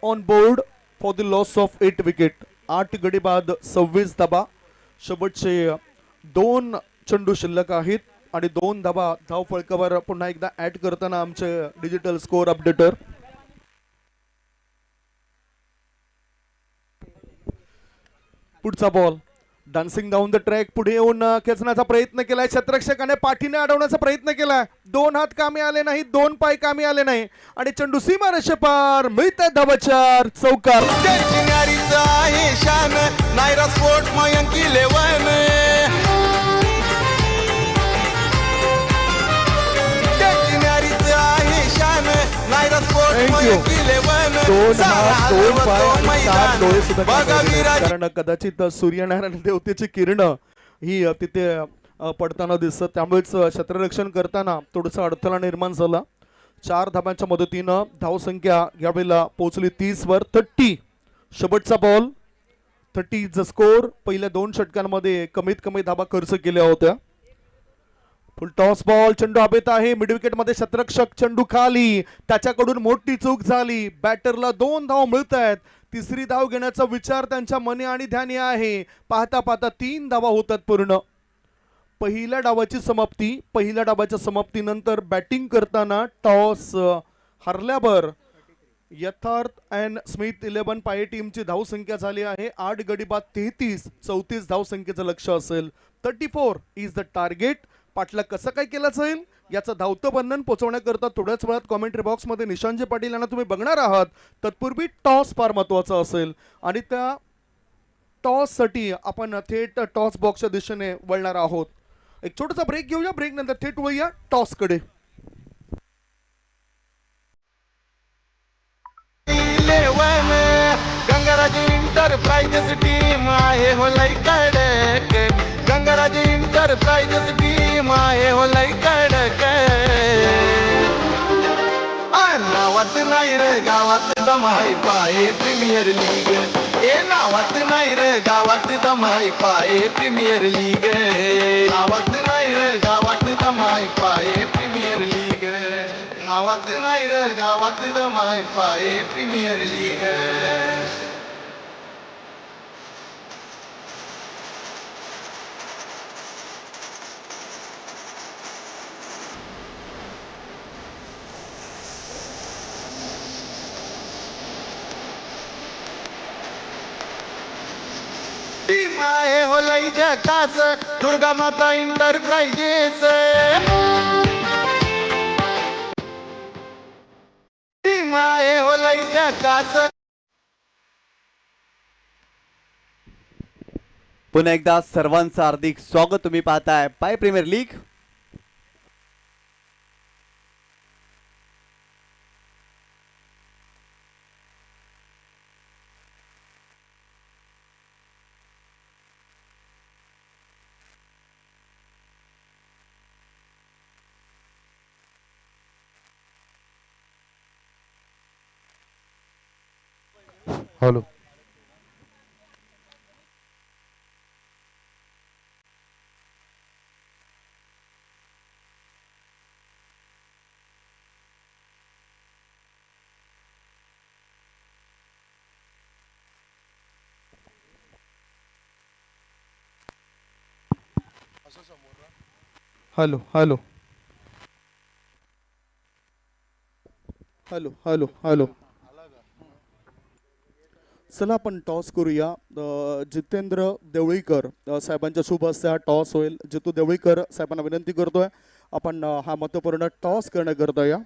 S1: on board for the loss of 8 wicket. 8 गडी बाद 26 धाबा. शेवटचे 2 चेंडू शिल्लक आहेत आणि 2 धाबा धावफळकावर पुन्हा एकदा ऍड करताना आमचे डिजिटल स्कोअर अपडेटर. पुढचा ball dancing down the track. पुढे येऊन खेचण्याचा प्रयत्न केलाय. क्षेत्ररक्षकाने पाठीने अडवण्याचा प्रयत्न केलाय. 2 हात कामी आले नाही, 2 पाय कामी आले नाही आणि चेंडू सीमा रेषेपार. मिळतात धाबा 4. चौकार.
S2: चिंगारीचा आहे शान. नायरा स्पोर्ट मयंक 11. चिंगारीचा आहे शान. नायरा स्पोर्ट मयंक 11.
S1: 2 हात 2 पाय आणि 7 डोळे सुद्धा
S2: बघा
S1: कामी आले.
S2: विराट.
S1: कारण कदाचित सूर्यनारायण देवतेची किरण ही तिथे पडताना दिसत, त्यामुळेच क्षेत्ररक्षण करताना थोडंसं अडथळा निर्माण झाला. 4 धाब्यांच्या मदतीनं धावसंख्या यावेळेला पोहोचली 30 वर. 30 शेवटचा बॉल. 30 is the score. पहिल्या 2 षटकांमध्ये कमीत कमी धाबा खर्च केल्या होत्या. फुल टॉस बॉल. चेंडू हवेत आहे. मिड विकेट मध्ये क्षेत्ररक्षक. चेंडू खाली. त्याच्याकडून मोठी चूक झाली. बॅटरला 2 धाव मिळत आहेत. तिसरी धाव घेण्याचा विचार त्यांच्या मनी आणि ध्यानी आहे. पाहता पाहता 3 धावा होतात पूर्ण. पहिल्या डावाची समाप्ती. पहिल्या डावाच्या समाप्तीनंतर बॅटिंग करताना टॉस हरल्यावर यथार्थ अँड स्मिथ 11 पाये टीमची धावसंख्या झाली आहे 8 गडी बाद 33. 34 धावसंख्येचं लक्ष असेल. 34 इज द टार्गेट. पाटला कसं काय केलं जाईल याचं धावतं बंधन पोहोचवण्याकरता थोड्याच वेळात कॉमेंट्री बॉक्स मध्ये निशांत पाटील यांना तुम्ही बघणार आहात. तत्पूर्वी टॉस फार महत्वाचा असेल आणि त्या टॉस साठी आपण थेट टॉस बॉक्सच्या दिशेने वळणार आहोत. एक छोटासा ब्रेक घेऊया. ब्रेक नंतर थेट वळूया टॉस कडे.
S2: गंगाराज इंटरप्राइजेस टीम आहे हो लई कडक. गंगाराज इंटरप्राइजेस टीम आहे हो लई कडक. नावात नाही रे गावात दमाई पाय प्रीमियर लीग. ए नावात नाही रे गावात दमाई पाय प्रीमियर लीग. नावात नाही रे गावात दमाई पाय प्रीमियर लीग. नावात नाही रे गावात दमाई पाय प्रीमियर लीग. माये हो लई झकास दुर्गा माता इंटरप्राइजेस माये हो लई झकास.
S3: पुन्हा एकदा सर्वांचं हार्दिक स्वागत. तुम्ही पाहताय पाय premier league.
S1: Hello. Hello hello hello hello hello. चला आपण टॉस करूया. जितेंद्र देवळीकर साहेबांच्या शुभ हस्ते हा टॉस होईल. जितू देवळीकर साहेबांना विनंती करतोय आपण हा महत्त्वपूर्ण टॉस करण्याकरता या.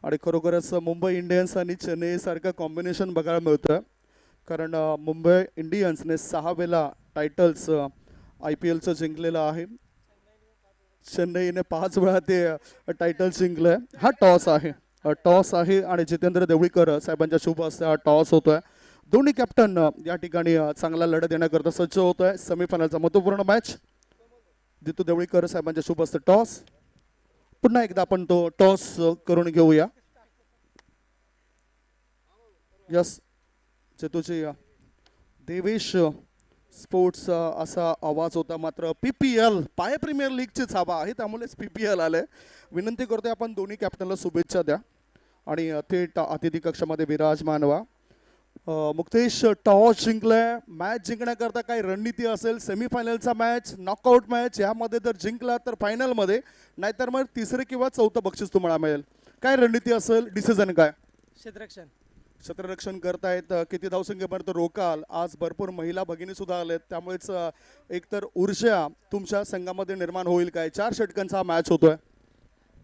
S1: आणि खरोखरच मुंबई इंडियन्स आणि चेन्नई सारखं कॉम्बिनेशन बघायला मिळतं. कारण मुंबई इंडियन्सने 6 वेळा टायटल्स IPLचं जिंकलेलं आहे. चेन्नईने 5 वेळा ते टायटल जिंकलंय. हा टॉस आहे, टॉस आहे आणि जितेंद्र देवळीकर साहेबांच्या शुभ हस्ते हा टॉस होतोय. दोन्ही कॅप्टन या ठिकाणी चांगला लढत देण्याकरता सज्ज होतोय. सेमीफायनलचा महत्त्वपूर्ण मॅच. जितू देवळीकर साहेबांच्या शुभ हस्ते टॉस. पुन्हा एकदा आपण तो टॉस करून घेऊया. यस जितूची देवेश स्पोर्ट्स असा आवाज होता. मात्र PPL पाय प्रीमियर लीगचीच हवा आहे, त्यामुळेच PPL आले. विनंती करतोय आपण दोन्ही कॅप्टनला शुभेच्छा द्या आणि थेट अतिथी कक्षामध्ये विराजमान व्हा. मुक्तेश टॉस जिंकलाय. मॅच जिंकण्याकरता काही रणनीती असेल. सेमीफायनलचा मॅच, नॉकआउट मॅच यामध्ये जर जिंकला तर फायनलमध्ये, नाहीतर मग तिसरे किंवा चौथं बक्षीस तुम्हाला मिळेल. काय रणनीती असेल, डिसिजन काय?
S4: क्षेत्ररक्षण.
S1: क्षेत्ररक्षण करतायत. किती धावसंख्येपर्यंत रोकाल? आज भरपूर महिला भगिनी सुद्धा आलेत, त्यामुळेच एकतर ऊर्जा तुमच्या संघामध्ये निर्माण होईल काय? 4 षटकांचा हा मॅच होतोय.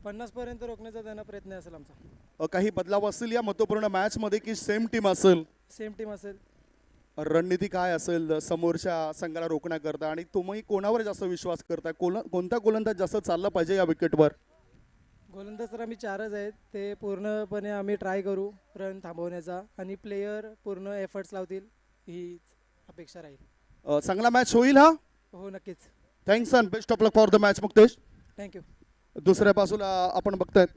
S4: 50 पर्यंत रोखण्याचा त्यांना प्रयत्न असेल आमचा.
S1: काही बदलाव असतील या महत्त्वपूर्ण मॅच मध्ये की सेम टीम असेल?
S4: सेम टीम असेल.
S1: रणनीती काय असेल समोरच्या संघाला रोखण्याकरता? आणि तुम्ही कोणावर जास्त विश्वास करताय? कोणता गोलंदाज जास्त चालला पाहिजे या विकेटवर?
S4: गोलंदाज तर आम्ही 4च आहेत. ते पूर्णपणे आम्ही ट्राय करू रन थांबवण्याचा आणि प्लेयर पूर्ण एफर्ट्स लावतील ही अपेक्षा राहील.
S1: चांगला मॅच होईल हा.
S4: हो नक्कीच.
S1: Thanks and best of luck for the match Muktesh.
S4: Thank you.
S1: दुसऱ्या बाजूला आपण बघतायत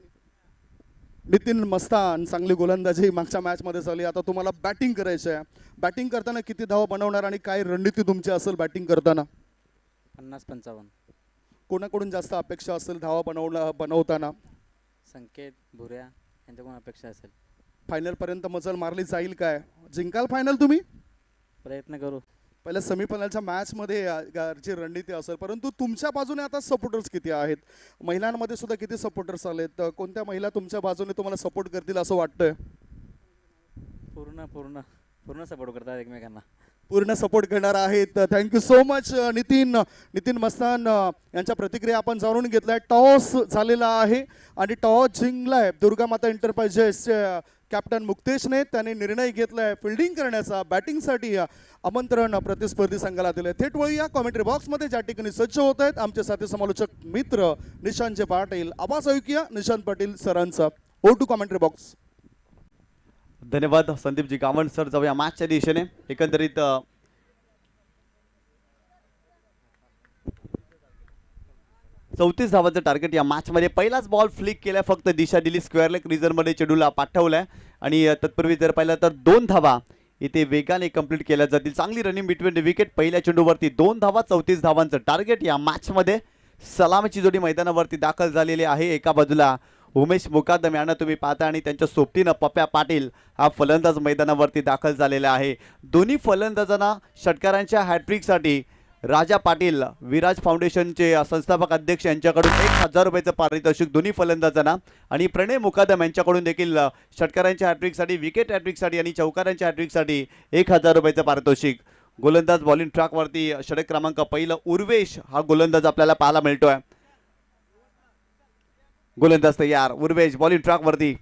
S1: नितीन मस्तान. चांगली गोलंदाजी मागच्या मॅचमध्ये झाली. आता तुम्हाला बॅटिंग करायची आहे. बॅटिंग करताना किती धावा बनवणार आणि काय रणनीती तुमची असेल बॅटिंग करताना?
S5: 50-55.
S1: कोणाकडून जास्त अपेक्षा असेल धावा बनवताना?
S5: संकेत भुऱ्या यांच्याकडून अपेक्षा असेल.
S1: फायनलपर्यंत मजल मारली जाईल काय? जिंकाल फायनल तुम्ही?
S5: प्रयत्न करू.
S1: पहिल्या सेमीफायनलच्या मॅचमध्ये जी रणनीती असेल, परंतु तुमच्या बाजूने आता सपोर्टर्स किती आहेत? महिलांमध्ये सुद्धा किती सपोर्टर्स आलेत? कोणत्या महिला तुमच्या बाजूने तुम्हाला सपोर्ट करतील असं वाटतंय?
S5: पूर्ण पूर्ण पूर्ण सपोर्ट करतात एकमेकांना.
S1: पूर्ण सपोर्ट करणार आहेत. Thank you so much Nitin Mastan यांच्या प्रतिक्रिया आपण जाणून घेतलाय. टॉस झालेला आहे आणि टॉस जिंकलाय दुर्गा माता एंटरप्राइजेसचे कॅप्टन मुक्तेशने. त्याने निर्णय घेतलाय फिल्डिंग करण्याचा. बॅटिंगसाठी आमंत्रण प्रतिस्पर्धी संघाला दिले. थेट वळूया कॉमेंट्री बॉक्समध्ये, ज्या ठिकाणी सज्ज होत आहेत आमचे साथी समालोचक मित्र निशांत पाटील. आवाज ऐकूया निशांत पाटील सरांचा. Oh to commentary box.
S3: धन्यवाद संदीपजी गावंड सर. जाऊया मॅचच्या दिशेने. एकंदरीत 34 धावांचं टार्गेट या मॅचमध्ये. पहिलाच बॉल फ्लिक केला, फक्त दिशा दिली स्क्वेअर लेग रिझनमध्ये चेडूला पाठवलाय आणि तत्पूर्वी जर पाहिलं तर 2 धावा इथे वेगाने कंप्लीट केल्या जातील. चांगली रनिंग बिटवीन द विकेट. पहिल्या चेंडूवरती 2 धावा, 34 धावांचं टार्गेट या मॅचमध्ये. सलामीची जोडी मैदानावरती दाखल झालेली आहे. एका बाजूला उमेश मुकादम यांना तुम्ही पाहता आणि त्यांच्या सोबतीनं पप्प्या पाटील हा फलंदाज मैदानावरती दाखल झालेला आहे. दोन्ही फलंदाजांना षटकारांच्या हॅट्रिकसाठी राजा पाटील विराज फाउंडेशनचे संस्थापक अध्यक्ष यांच्याकडून 1000 रुपयाचं पारितोषिक दोन्ही फलंदाजांना आणि प्रणय मुकादम यांच्याकडून देखील षटकारांच्या हॅट्रिकसाठी, विकेट हॅट्रिकसाठी आणि चौकारांच्या हॅट्रिकसाठी 1000 रुपयाचं पारितोषिक. गोलंदाज बॉलिंग ट्रॅकवरती षटक क्रमांक पहिलं उर्वेश हा गोलंदाज आपल्याला पाहायला मिळतोय. गोलंदाज तयार, उर्वेश बॉलिंग ट्रॅकवरती.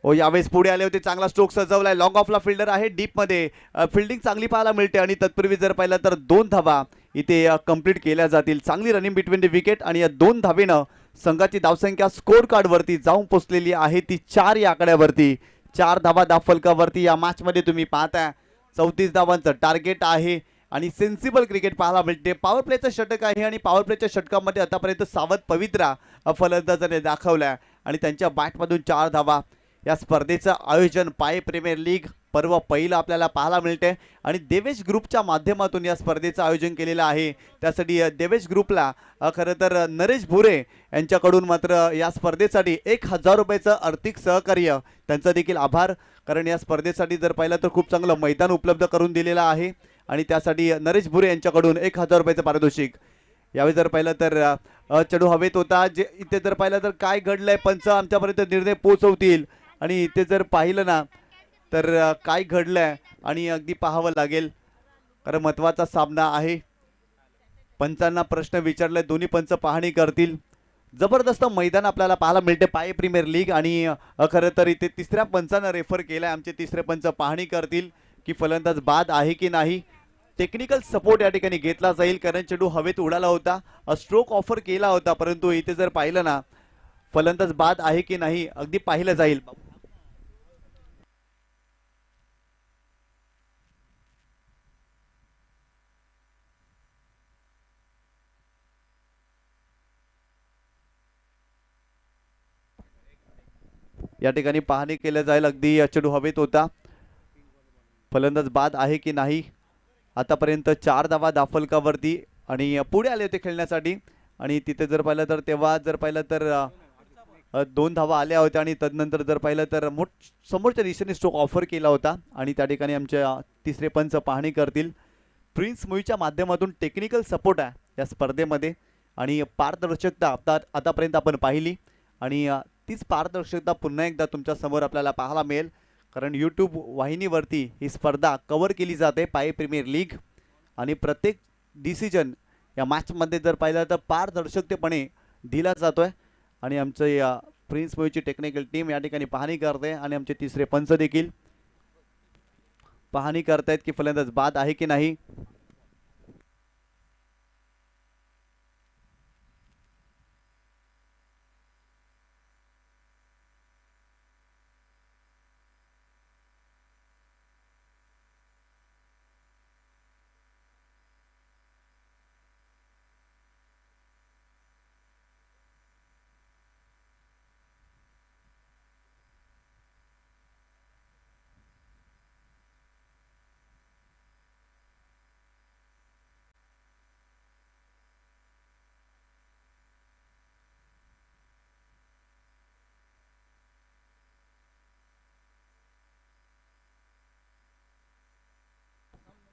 S3: हो, यावेळेस पुढे आले होते, चांगला स्ट्रोक सजवलाय, लॉंग ऑफला फिल्डर आहे, डीप मध्ये फिल्डिंग चांगली पाहायला मिळते आणि तत्पूर्वी जर पाहिलं तर 2 धावा इथे कंप्लीट केल्या जातील. चांगली रनिंग बिटवीन द विकेट आणि या 2 धावेनं संघाची धावसंख्या स्कोर कार्ड वरती जाऊन पोहोचलेली आहे ती 4 या आकड्यावरती. 4 धावा धावफलकावरती या मॅच मध्ये तुम्ही पाहताय. 34 धावांचं टार्गेट आहे आणि सेन्सिबल क्रिकेट पाहायला मिळते. पॉवर प्लेचं षटक आहे आणि पॉवर प्लेच्या षटकामध्ये आतापर्यंत सावध पवित्रा फलंदाजाने दाखवलाय आणि त्यांच्या बॅटमधून 4 धावा. या स्पर्धेचं आयोजन पाय प्रीमियर लीग पर्व पहिलं आपल्याला पाहायला मिळते आणि देवेश ग्रुपच्या माध्यमातून या स्पर्धेचं आयोजन केलेलं आहे. त्यासाठी देवेश ग्रुपला खरं तर नरेश भुरे यांच्याकडून मात्र या स्पर्धेसाठी 1000 रुपयाचं आर्थिक सहकार्य, त्यांचा देखील आभार. कारण या स्पर्धेसाठी जर पाहिलं तर खूप चांगलं मैदान उपलब्ध करून दिलेलं आहे आणि त्यासाठी नरेश भुरे यांच्याकडून 1000 रुपयाचं पारितोषिक. यावेळी जर पाहिलं तर चढू हवेत होता, जे इथे जर पाहिलं तर काय घडलंय, पंच आमच्यापर्यंत निर्णय पोहोचवतील आणि इथे जर पाहिलं ना तर काय घडलंय आणि अगदी पाहावं लागेल. कारण महत्त्वाचा सामना आहे. पंचांना प्रश्न विचारले, दोन्ही पंच पाहणी करतील. जबरदस्त मैदान आपल्याला पाहायला मिळते पाय प्रीमियर लीग आणि खरं तर इथे तिसऱ्या पंचानं रेफर केलाय. आमचे तिसरे पंच पाहणी करतील की फलंदाज बाद आहे की नाही. टेक्निकल सपोर्ट या ठिकाणी घेतला जाईल कारण चेंडू हवेत उडाला होता, स्ट्रोक ऑफर केला होता, परंतु इथे जर पाहिलं ना फलंदाज बाद आहे की नाही अगदी पाहिलं जाईल. या ठिकाणी पाहणी केलं जाईल. अगदी चेंडू हवेत होता, फलंदाज बाद आहे की नाही. आतापर्यंत 4 धावा धावफलकावरती आणि पुढे आले होते खेळण्यासाठी आणि तिथे जर पाहिलं तर तेव्हा जर पाहिलं तर 2 धावा आल्या होत्या आणि तदनंतर जर पाहिलं तर समोरच्या दिशेने स्ट्रोक ऑफर केला होता आणि त्या ठिकाणी आमच्या तिसरे पंच पाहणी करतील. प्रिन्स मूवीच्या माध्यमातून टेक्निकल सपोर्ट आहे या स्पर्धेमध्ये आणि पारदर्शकता आतापर्यंत आपण पाहिली आणि तीच पारदर्शकता पुन्हा एकदा तुमच्या समोर आपल्याला पाहायला मिळेल. कारण यूट्यूब वाहिनीवरती ही स्पर्धा कव्हर केली जाते पाय प्रीमियर लीग आणि प्रत्येक डिसिजन या मॅचमध्ये जर पाहिलं तर पारदर्शकतेपणे दिला जातोय आणि आमचं या प्रिन्स मूवीची टेक्निकल टीम या ठिकाणी पाहणी करते आणि आमचे तिसरे पंच देखील पाहणी करतायत की फलंदाज बाद आहे की नाही.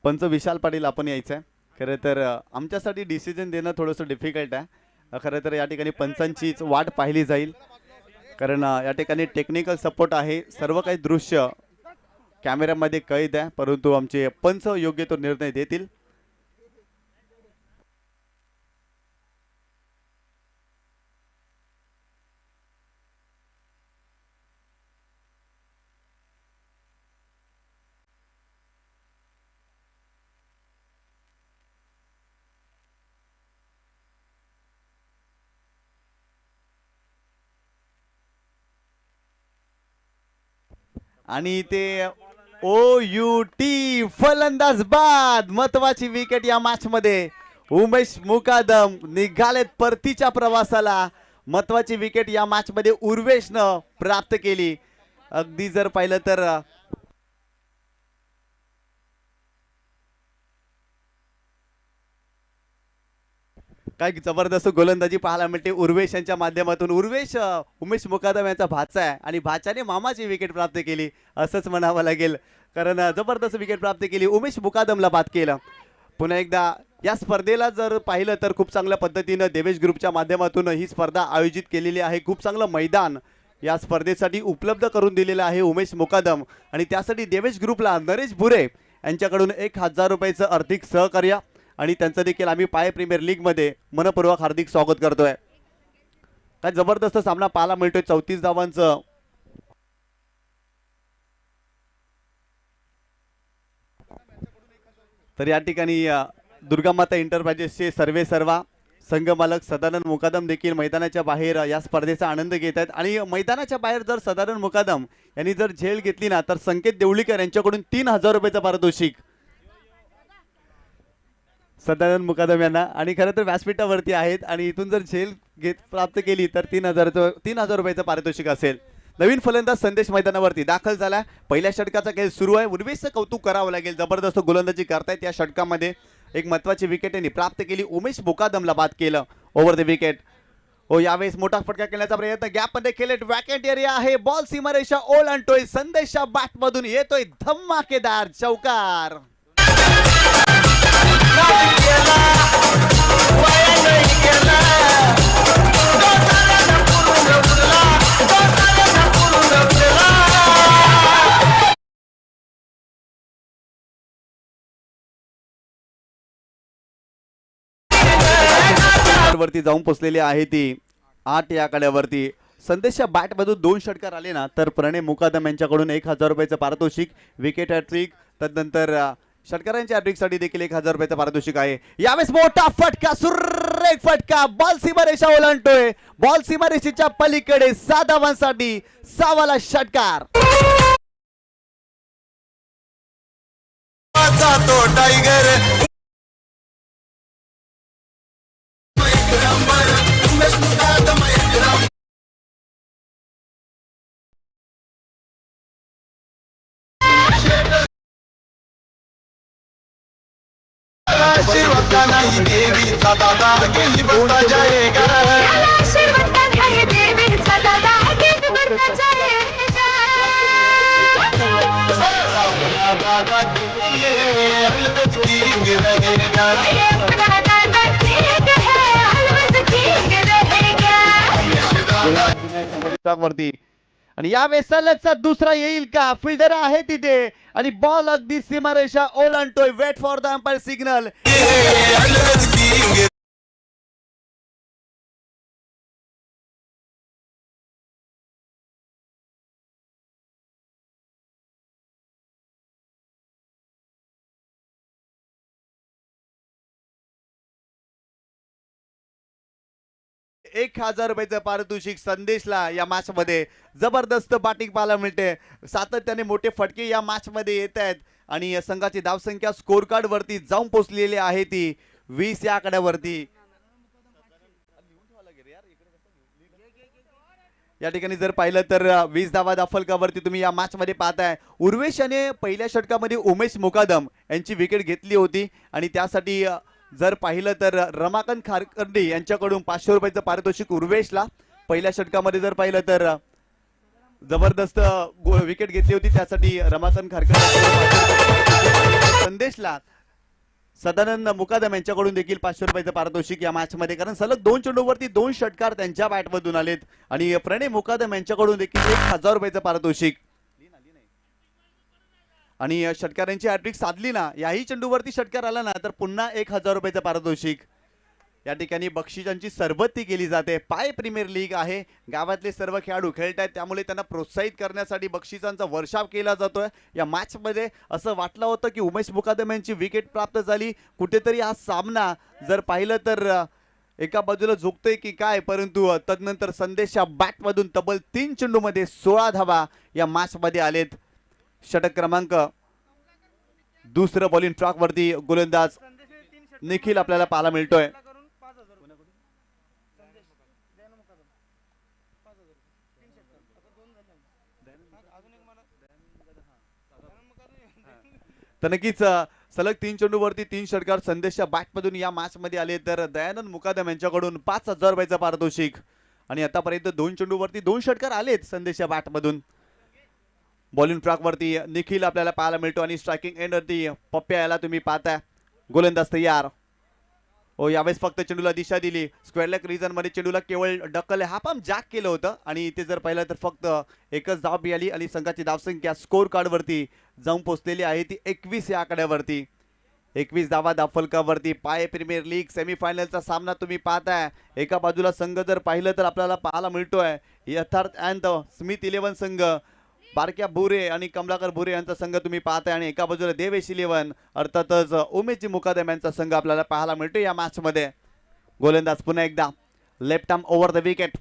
S3: पंच विशाल पाटील आपण यायचं आहे. खरं तर आमच्यासाठी डिसिजन देणं थोडंसं डिफिकल्ट आहे. खरं तर या ठिकाणी पंचांचीच वाट पाहिली जाईल कारण या ठिकाणी टेक्निकल सपोर्ट आहे, सर्व काही दृश्य कॅमेऱ्यामध्ये कैद आहे, परंतु आमचे पंच योग्य तो निर्णय देतील. आणि ते OUT फलंदाज बाद. महत्वाची विकेट या मॅच मध्ये उमेश मुकादम निघालेत परतीच्या प्रवासाला. महत्वाची विकेट या मॅच मध्ये उर्वेशनं प्राप्त केली. अगदी जर पाहिलं तर काय जबरदस्त गोलंदाजी पाहायला मिळते उर्वेश यांच्या माध्यमातून. उमेश मुकादम यांचा भाचा आहे आणि भाच्याने मामाची विकेट प्राप्त केली असंच म्हणावं लागेल कारण जबरदस्त विकेट प्राप्त केली, उमेश मुकादमला बाद केलं. पुन्हा एकदा या स्पर्धेला जर पाहिलं तर खूप चांगल्या पद्धतीनं देवेश ग्रुपच्या माध्यमातून ही स्पर्धा आयोजित केलेली आहे. खूप चांगलं मैदान या स्पर्धेसाठी उपलब्ध करून दिलेलं आहे उमेश मुकादम आणि त्यासाठी देवेश ग्रुपला नरेश भुरे यांच्याकडून 1000 रुपयाचं आर्थिक सहकार्य आणि त्यांचं देखील आम्ही पाय प्रीमियर लीग मध्ये मनपूर्वक हार्दिक स्वागत करतोय. काय जबरदस्त सामना पाहायला मिळतोय. 34 धावांचं तर या ठिकाणी दुर्गामाता एंटरप्राइजेसचे सर्वा संघ मालक सदानंद मुकादम देखील मैदानाच्या बाहेर या स्पर्धेचा आनंद घेत आहेत. आणि मैदानाच्या बाहेर जर सदानंद मुकादम यांनी जर झेल घेतली ना तर संकेत देवळीकर यांच्याकडून 3000 रुपयाचं पारितोषिक सदानंद मुकादम यांना. आणि खरं तर व्यासपीठावरती आहेत आणि इथून जर झेल प्राप्त केली तर 3000 रुपयाचं पारितोषिक असेल. नवीन फलंदाज संदेश मैदानावरती दाखल झाला. पहिल्या षटकाचा खेळ सुरू आहे. उर्वेशचं कौतुक करावं लागेल. जबरदस्त गोलंदाजी करतायत या षटकामध्ये. एक महत्वाची विकेट यांनी प्राप्त केली. उमेश मुकादमला बाद केलं ओव्हर द विकेट. हो यावेळेस मोठा फटका खेळण्याचा प्रयत्न गॅपमध्ये केले. वॅकेंट एरिया आहे. बॉल सीमारेषा ओलांडतोय. संदेशच्या बॅट मधून येतोय धमाकेदार चौकार. वरती जाऊन पोचलेली आहे ती 8 या आकड्यावरती. संदेशच्या बॅट मधून 2 षटकार आले ना तर प्रणय मुकादम यांच्याकडून 1000 रुपयाचं पारितोषिक. विकेट हॅट्रिक तदनंतर षटकारांच्या हॅट्रिकसाठी देखील 1000 रुपयाचं पारितोषिक आहे. यावेळेस मोठा फटका सुरेख फटका. बॉल सीमारेषा ओलांडतोय. बॉल सीमारेषेच्या पलीकडे 6 धावांसाठी 6वाला षटकार.
S2: तो टायगर आशीर्वाद नाही देवीचा दादा गेली बंदा जाएगा. आशीर्वाद नाही देवीचा दादा गेली बंदा जाएगा. दादा ये अलविदा किंग रहेगा. दादा ठीक है अलविदा किंग रहेगा.
S3: वरती आणि यावेळेस सलगचा दुसरा येईल का. फिल्डर आहे तिथे आणि बॉल अगदी सीमारेषा ओलांडतोय. Wait for the umpire signal. एक 1000 रुपयाचं पारितोषिक संदेशला या मॅच मध्ये. जबरदस्त बॅटिंग पाहायला मिळते. सातत्याने मोठे फटके या मॅच मध्ये येत आहेत आणि संघाची धावसंख्या स्कोर कार्ड वरती जाऊन पोहोचलेली आहे ती 20 या आकड्यावरती. या ठिकाणी जर पाहिलं तर 20 धावा दाफलकावरती तुम्ही या मॅच मध्ये पाहताय. उर्वेश याने पहिल्या षटकामध्ये उमेश मुकादम यांची विकेट घेतली होती आणि त्यासाठी जर पाहिलं तर रमाकांत खारकर्डी यांच्याकडून 500 रुपयाचं पारितोषिक उर्वेशला. पहिल्या षटकामध्ये जर पाहिलं तर जबरदस्त विकेट घेतली होती त्यासाठी रमाकांत खारकर्डी. संदेशला सदानंद मुकादम यांच्याकडून देखील 500 रुपयाचं पारितोषिक या मॅच मध्ये. कारण सलग 2 चेंडूवरती 2 षटकार त्यांच्या बॅटमधून आलेत आणि प्रणय मुकादम यांच्याकडून देखील 1000 रुपयाचं पारितोषिक. आणि षटकारांची हॅट्रिक साधली ना याही चेंडूवरती षटकार आला ना तर पुन्हा 1000 रुपयाचं पारितोषिक. या ठिकाणी बक्षिसांची सरबत्ती केली जाते. पाय प्रीमियर लीग आहे. गावातले सर्व खेळाडू खेळत आहेत त्यामुळे त्यांना प्रोत्साहित करण्यासाठी बक्षिसांचा वर्षाव केला जातोय. या मॅच मध्ये असं वाटलं होतं की उमेश मुकादम यांची विकेट प्राप्त झाली. कुठेतरी हा सामना जर पाहिलं तर एका बाजूला झुकतोय की काय, परंतु तदनंतर संदेशच्या बॅटमधून तब्बल 3 चेंडूमध्ये 16 धावा या मॅच मध्ये आलेत. षटक क्रमांक दुसरं बॉलिंग ट्रॅक वरती गोलंदाज निखिल आपल्याला पाहायला मिळतोय. तर नक्कीच सलग 3 चेंडूवरती 3 षटकार संदेशच्या बॅटमधून या मॅच मध्ये आले. तर दयानंद मुकादम यांच्याकडून 5000 रुपयाचं पारितोषिक आणि आतापर्यंत 2 चेंडूवरती 2 षटकार आलेत संदेशच्या बॅटमधून. बॉलिंग ट्रॅक वरती निखिल आपल्याला पाहायला मिळतो आणि स्ट्रायकिंग एंड वरती पप्प्या याला तुम्ही पाहताय. गोलंदाज तयार. हो यावेळेस फक्त चेंडूला दिशा दिली. स्क्वेअर लेग रिजन मध्ये चेंडूला केवळ डक्कल हाफ आर्म जॅक केलं होतं आणि इथे जर पाहिलं तर फक्त एकच धाव मिळाली आणि संघाची धावसंख्या स्कोर कार्ड वरती जाऊन पोहोचलेली आहे ती 21 या आकड्यावरती. 21 धावा दाफलकावरती. पाय प्रीमियर लीग सेमीफायनलचा सामना तुम्ही पाहताय. एका बाजूला संघ जर पाहिलं तर आपल्याला पाहायला मिळतोय यथार्थ अँड स्मिथ 11 संघ, बारक्या बुरे आणि कमलाकर बुरे यांचा संघ तुम्ही पाहताय आणि एका बाजूला देवेश 11 अर्थातच उमेशजी मुकादम यांचा संघ आपल्याला पाहायला मिळतो या मॅच मध्ये. गोलंदाज पुन्हा एकदा left arm over the wicket.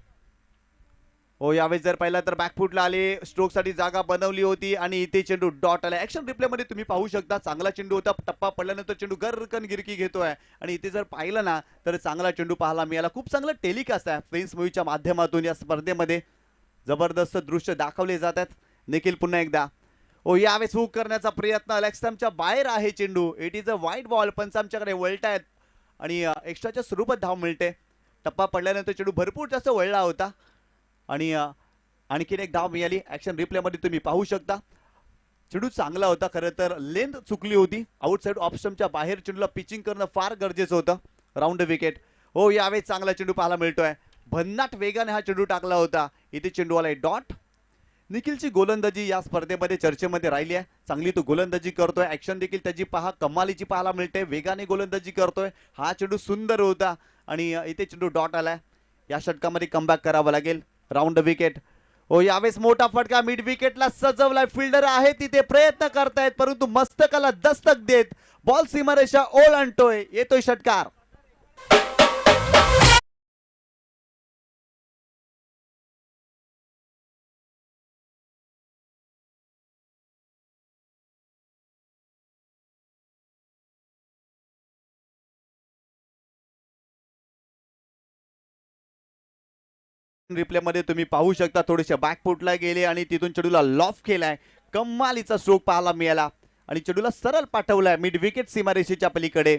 S3: हो यावेळेस जर पाहिलं तर बॅकफुटला आले, स्ट्रोक साठी जागा बनवली होती आणि इथे चेंडू डॉट आला. ऍक्शन रिप्ले मध्ये तुम्ही पाहू शकता चांगला चेंडू होता, टप्पा पडल्यानंतर चेंडू गरकन गिरकी घेतोय आणि इथे जर पाहिलं ना तर चांगला चेंडू पाहायला मिळाला. खूप चांगलं टेलिकास्ट आहे फ्रेंड्स मूवीच्या माध्यमातून या स्पर्धेमध्ये. जबरदस्त दृश्य दाखवले जातात. निखिल पुन्हा एकदा ओ यावेळेस हुक करण्याचा प्रयत्न, लेग स्टंपच्या बाहेर आहे चेंडू. इट इज अ वाईट बॉल. पंच आमच्याकडे वळतायत आणि एक्स्ट्राच्या स्वरूपात धाव मिळते. टप्पा पडल्यानंतर चेंडू भरपूर जास्त वळला होता आणि आणखीन एक धाव मिळाली. ऍक्शन रिप्ले मध्ये तुम्ही पाहू शकता चेंडू चांगला होता, खरं तर लेंथ चुकली होती. आउटसाइड ऑफ स्टंपच्या बाहेर चेंडूला पिचिंग करणं फार गरजेचं होतं. Round wicket. हो यावेळेस चांगला चेंडू पाहायला मिळतोय. भन्नाट वेगाने हा चेंडू टाकला होता. इथे चेंडू आलाय डॉट. निखिलची गोलंदाजी या स्पर्धेमध्ये चर्चेमध्ये राहिली आहे. चांगली तो गोलंदाजी करतोय. ऍक्शन देखील त्याची पहा कमालीची पाहायला मिळते. वेगाने गोलंदाजी करतोय. हा चेंडू सुंदर होता आणि इथे चेंडू डॉट आलाय. या षटकामध्ये कमबॅक करावं लागेल. Round wicket. हो यावेळेस मोठा फटका मिड विकेटला सजवलाय. फिल्डर आहे तिथे प्रयत्न करतायत परंतु मस्तकाला दस्तक देत बॉल सीमारेषा ओलांडतोय. येतोय षटकार. रिप्ले मध्ये तुम्ही पाहू शकता थोडेसे बॅकफुटला गेले आणि तिथून चेंडूला लॉफ केलाय. कमालीचा स्ट्रोक पाहायला मिळाला आणि चेंडूला सरळ पाठवलाय मिड विकेट सीमारेषेच्या पलीकडे.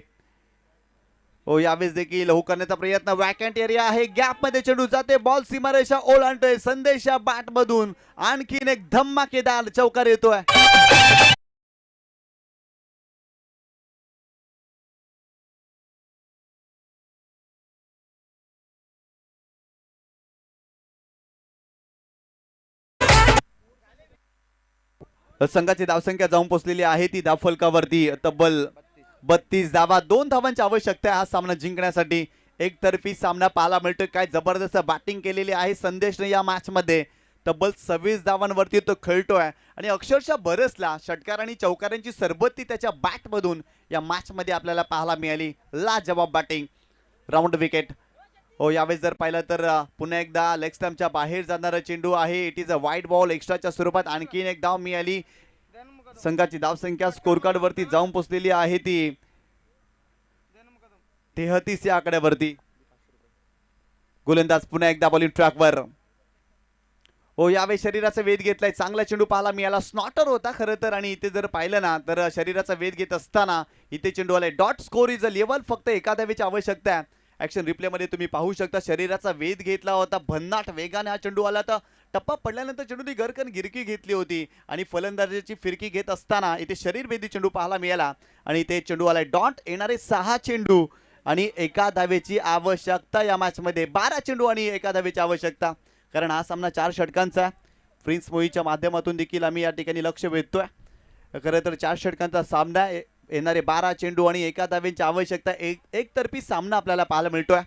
S3: हो यावेळेस देखील हुक करण्याचा प्रयत्न. वॅकंट एरिया आहे, गॅप मध्ये चेंडू जाते. बॉल सीमारेषा ओलांडतोय. संदेश या बॅट मधून आणखीन एक धमाकेदार चौकार येतोय. संघाची धावसंख्या जाऊन पोहोचलेली आहे ती धावफलकावरती तब्बल 32 धावा. 2 धावांची आवश्यकता आहे हा सामना जिंकण्यासाठी. एकतर्फी सामना पाहायला मिळतोय. काय जबरदस्त बॅटिंग केलेली आहे संदेशने या मॅच मध्ये. तब्बल 26 धावांवरती तो खेळतोय आणि अक्षरशः बरसला षटकार आणि चौकारांची सरबत्ती त्याच्या बॅट मधून या मॅच मध्ये आपल्याला पाहायला मिळाली. लाजवाब बॅटिंग. Round wicket. हो यावेळेस जर पाहिलं तर पुन्हा एकदा लेग स्टंपच्या बाहेर जाणारा चेंडू आहे. इट इज अ वाईट बॉल. एक्स्ट्राच्या स्वरूपात आणखीन एक धाव मिळाली. संघाची धावसंख्या स्कोर कार्ड वरती जाऊन पोहोचलेली आहे ती 33 या आकड्यावरती. गोलंदाज पुन्हा एकदा बॉलिंग ट्रॅकवर. हो यावेळी शरीराचा वेध घेतलाय. चांगला चेंडू पाहायला मिळाला. स्नॉटर होता खरं तर आणि इथे जर पाहिलं ना तर शरीराचा वेध घेत असताना इथे चेंडू आलाय dot. Score is a level. फक्त एका धावेची आवश्यकता आहे. ऍक्शन रिप्ले मध्ये तुम्ही पाहू शकता शरीराचा वेध घेतला होता. भन्नाट वेगाने हा चेंडू आला. तर टप्पा पडल्यानंतर चेंडूने गरकन गिरकी घेतली होती आणि फलंदाजाची फिरकी घेत असताना इथे शरीर भेदी चेंडू पाहायला मिळाला आणि इथे चेंडू आलाय डॉट. येणारे 6 चेंडू आणि एका धावेची आवश्यकता या मॅच मध्ये. 12 चेंडू आणि एका धावेची आवश्यकता, कारण हा सामना 4 षटकांचा. फ्रेंड्स मूवीच्या माध्यमातून देखील आम्ही या ठिकाणी लक्ष वेधतोय. खरं तर 4 षटकांचा सामना. येणारे 12 चेंडू आणि एका धावेची आवश्यकता. एकतर्फी सामना आपल्याला पाहायला मिळतोय.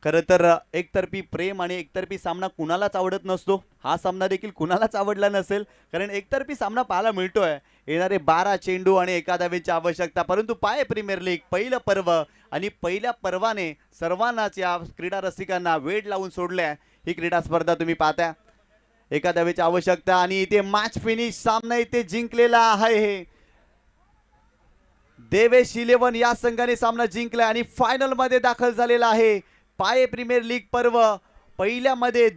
S3: खरं तर एकतर्फी प्रेम आणि एकतर्फी सामना कुणालाच आवडत नसतो. हा सामना देखील कुणालाच आवडला नसेल कारण एकतर्फी सामना पाहायला मिळतोय. येणारे 12 चेंडू आणि एका धावेची आवश्यकता. परंतु पाय प्रीमियर लीग पहिलं पर्व आणि पहिल्या पर्वाने सर्वांनाच या क्रीडा रसिकांना वेळ लावून सोडल्या. ही क्रीडा स्पर्धा तुम्ही पाहता. एका धावेची आवश्यकता आणि इथे मॅच फिनिश. सामना इथे जिंकलेला आहे देवेश 11 या संघाने सामना जिंकला आणि फायनल मध्ये दाखल झालेला आहे. पाय प्रीमियर लीग पर्व पहिल्यामध्ये